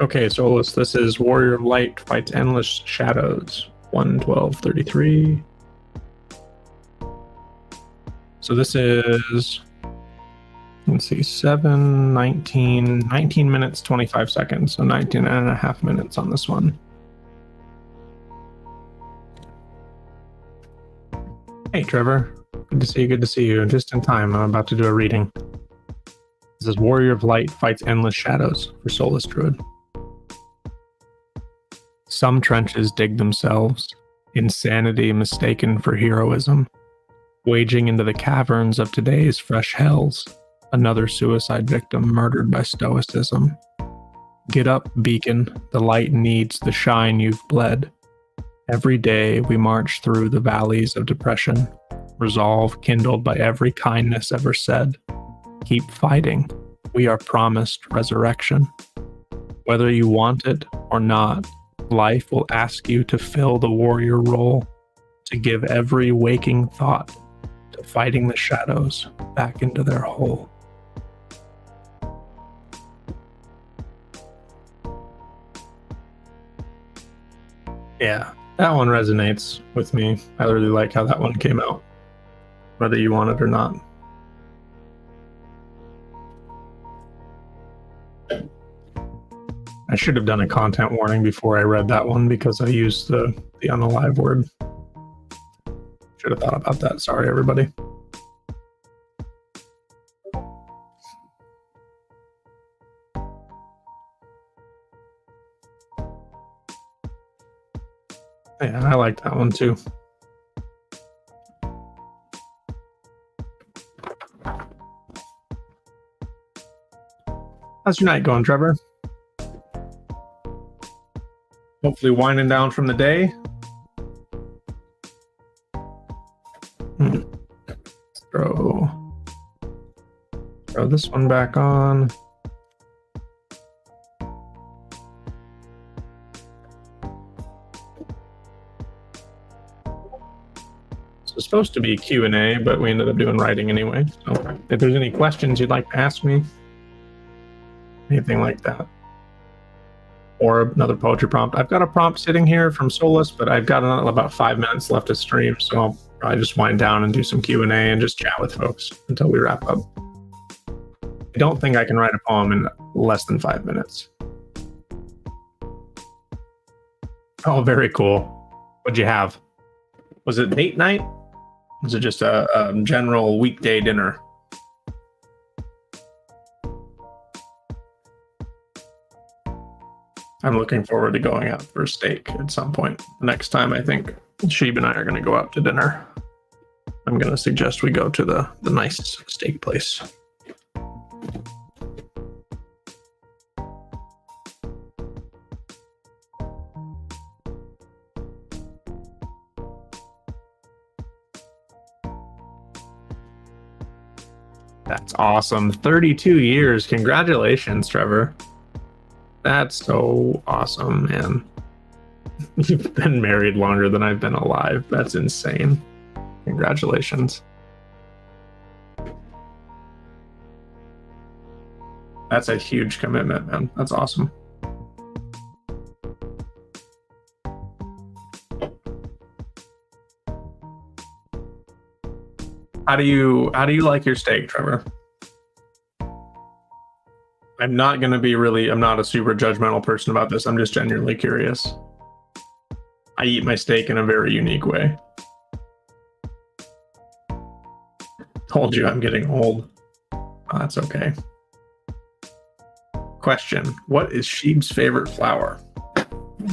Okay, Solus, this is Warrior of Light fights Endless Shadows. 1:12:33. So this is, let's see, 19 minutes, 25 seconds. So 19 and a half minutes on this one. Hey, Trevor. Good to see you. Just in time. I'm about to do a reading. This is Warrior of Light fights Endless Shadows for Soulless Druid. Some trenches dig themselves, insanity mistaken for heroism. Waging into the caverns of today's fresh hells, another suicide victim murdered by stoicism. Get up, beacon, the light needs the shine you've bled. Every day we march through the valleys of depression, resolve kindled by every kindness ever said. Keep fighting, we are promised resurrection. Whether you want it or not, life will ask you to fill the warrior role, to give every waking thought to fighting the shadows back into their hole. Yeah, that one resonates with me. I really like how that one came out, whether you want it or not. I should have done a content warning before I read that one because I used the unalive word. Should have thought about that. Sorry, everybody. Yeah, I like that one too. How's your night going, Trevor? Hopefully winding down from the day. Throw this one back on. It's supposed to be Q&A, but we ended up doing writing anyway. So if there's any questions you'd like to ask me, anything like that, or another poetry prompt. I've got a prompt sitting here from Solus, but I've got about 5 minutes left to stream, so I'll probably just wind down and do some Q&A and just chat with folks until we wrap up. I don't think I can write a poem in less than 5 minutes. Oh, very cool. What'd you have? Was it date night? Was it just a general weekday dinner? I'm looking forward to going out for a steak at some point. Next time, I think Sheeb and I are going to go out to dinner. I'm going to suggest we go to the nice steak place. That's awesome. 32 years. Congratulations, Trevor. That's so awesome, man. You've been married longer than I've been alive. That's insane. Congratulations. That's a huge commitment, man. That's awesome. How do you like your steak, Trevor? I'm not a super judgmental person about this. I'm just genuinely curious. I eat my steak in a very unique way. Told you I'm getting old. Oh, that's okay. Question: what is Sheeb's favorite flower?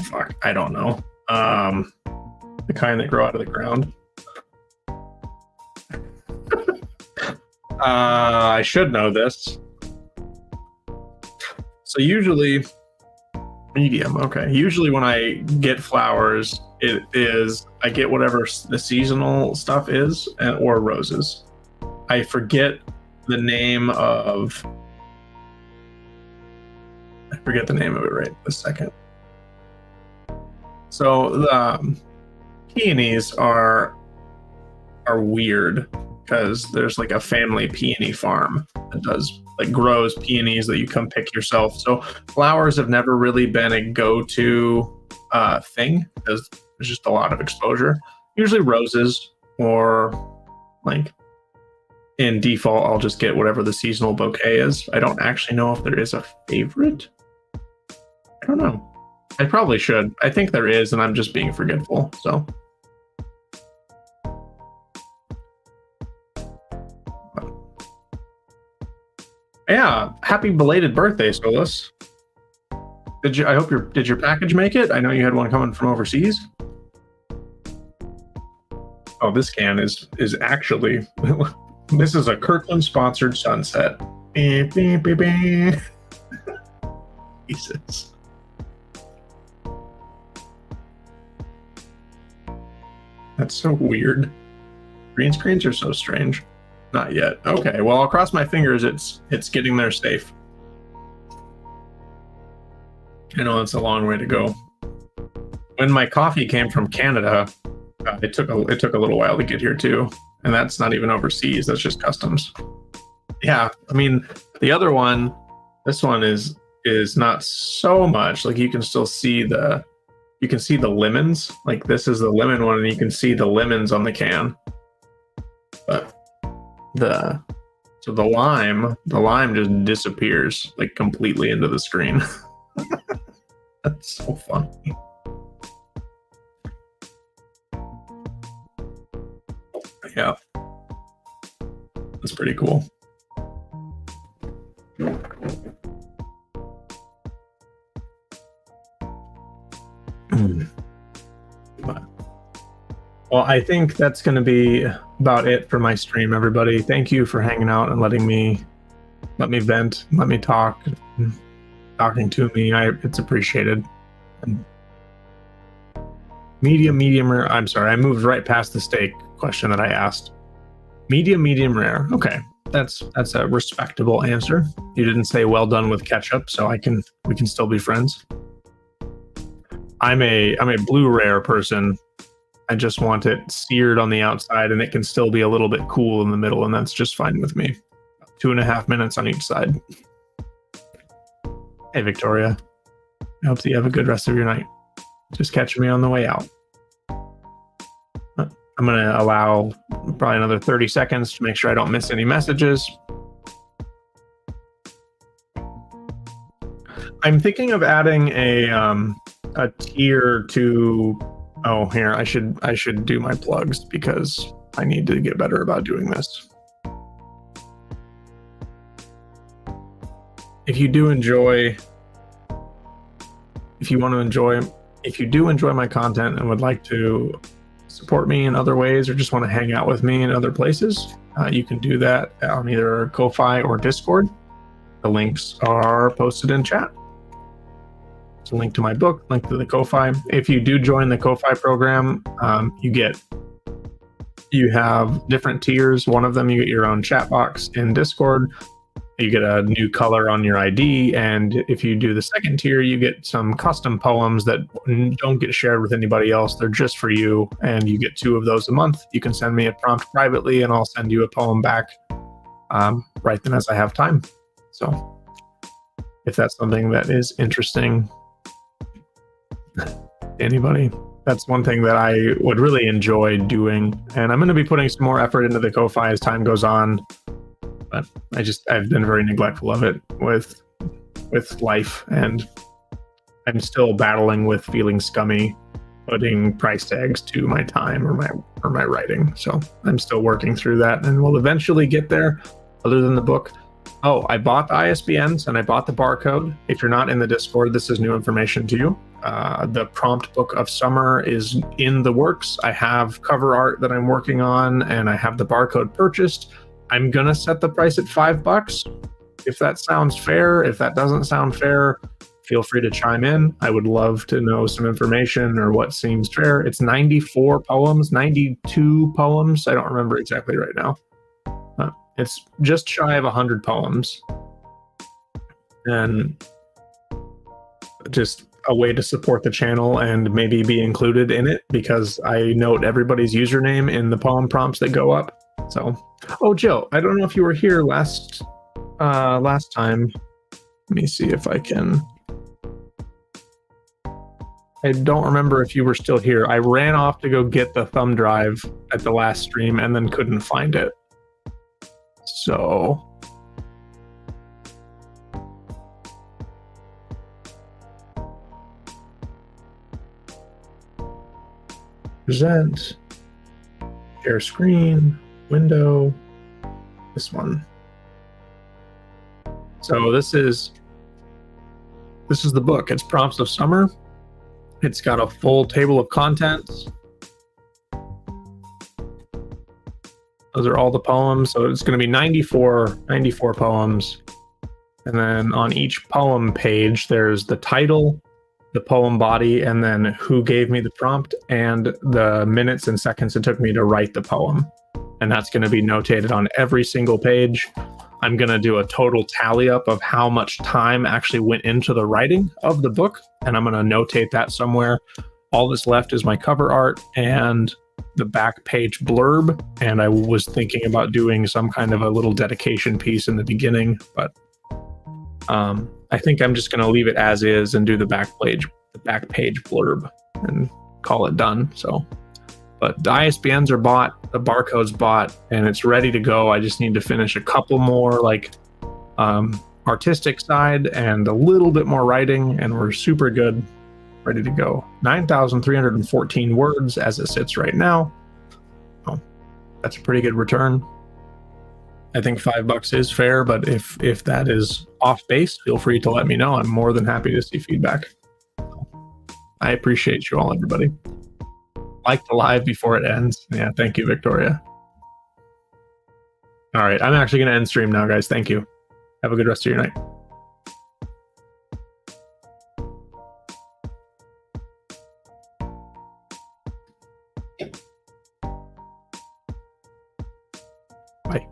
Fuck, I don't know. The kind that grow out of the ground. I should know this. So usually, medium. Okay. Usually when I get flowers, I get whatever the seasonal stuff is, or roses. I forget the name of. I forget the name of it right this second. So the peonies are weird because there's like a family peony farm that grows peonies that you come pick yourself. So flowers have never really been a go-to thing because there's just a lot of exposure. Usually roses, or like in default, I'll just get whatever the seasonal bouquet is. I don't actually know if there is a favorite. I don't know. I probably should. I think there is, and I'm just being forgetful. So. Yeah, happy belated birthday, Solus. Did your package make it? I know you had one coming from overseas. Oh, this can is actually this is a Kirkland sponsored sunset. Jesus. That's so weird. Green screens are so strange. Not yet. Okay, well, I'll cross my fingers it's getting there safe. I know it's a long way to go. When my coffee came from Canada, it took a little while to get here too, and that's not even overseas. That's just customs. Yeah, I mean, the other one, this one is not so much. Like you can still see the you can see the lemons. Like this is the lemon one, and you can see the lemons on the can. But the lime just disappears like completely into the screen. That's so funny. Yeah, that's pretty cool. Well, I think that's going to be about it for my stream, everybody. Thank you for hanging out and let me vent, let me talk, talking to me. It's appreciated. Medium rare. I'm sorry, I moved right past the steak question that I asked. Medium rare. Okay, that's a respectable answer. You didn't say well done with ketchup, so we can still be friends. I'm a blue rare person. I just want it seared on the outside, and it can still be a little bit cool in the middle, and that's just fine with me. 2.5 minutes on each side. Hey, Victoria. I hope that you have a good rest of your night. Just catch me on the way out. I'm going to allow probably another 30 seconds to make sure I don't miss any messages. I'm thinking of adding a tier to... Oh, here, I should do my plugs because I need to get better about doing this. If you do enjoy my content and would like to support me in other ways or just want to hang out with me in other places, you can do that on either Ko-Fi or Discord. The links are posted in chat. It's a link to my book, link to the Ko-Fi. If you do join the Ko-Fi program, you have different tiers. One of them, you get your own chat box in Discord. You get a new color on your ID. And if you do the second tier, you get some custom poems that don't get shared with anybody else. They're just for you. And you get 2 of those a month. You can send me a prompt privately and I'll send you a poem back right then as I have time. So if that's something that is interesting, anybody, that's one thing that I would really enjoy doing, and I'm going to be putting some more effort into the Ko-Fi as time goes on, but I've been very neglectful of it with life, and I'm still battling with feeling scummy putting price tags to my time or my writing, so I'm still working through that, and we'll eventually get there. Other than the book, I bought the ISBNs and I bought the barcode. If you're not in the Discord, this is new information to you. The prompt book of summer is in the works. I have cover art that I'm working on, and I have the barcode purchased. I'm gonna set the price at $5. If that sounds fair, if that doesn't sound fair, feel free to chime in. I would love to know some information or what seems fair. It's 92 poems. I don't remember exactly right now. It's just shy of 100 poems. And just a way to support the channel and maybe be included in it, because I note everybody's username in the poem prompts that go up. So, Jill, I don't know if you were here last time. Let me see if I can. I don't remember if you were still here. I ran off to go get the thumb drive at the last stream and then couldn't find it. So present, share screen, window, this one. So this is the book. It's Prompts of Summer. It's got a full table of contents. Those are all the poems. So it's going to be 94 poems. And then on each poem page, there's the title, the poem body, and then who gave me the prompt and the minutes and seconds it took me to write the poem. And that's going to be notated on every single page. I'm going to do a total tally up of how much time actually went into the writing of the book. And I'm going to notate that somewhere. All that's left is my cover art and the back page blurb. And I was thinking about doing some kind of a little dedication piece in the beginning, but I think I'm just going to leave it as is and do the back page blurb. and call it done. So, but the ISBNs are bought, the barcode's bought, and it's ready to go. I just need to finish a couple more like artistic side and a little bit more writing, and we're super good, ready to go. 9,314 words as it sits right now. Oh, that's a pretty good return. I think $5 is fair, but if that is off base, feel free to let me know. I'm more than happy to see feedback. I appreciate you all, everybody. Like the live before it ends. Yeah, thank you, Victoria. All right, I'm actually going to end stream now, guys. Thank you. Have a good rest of your night. Bye.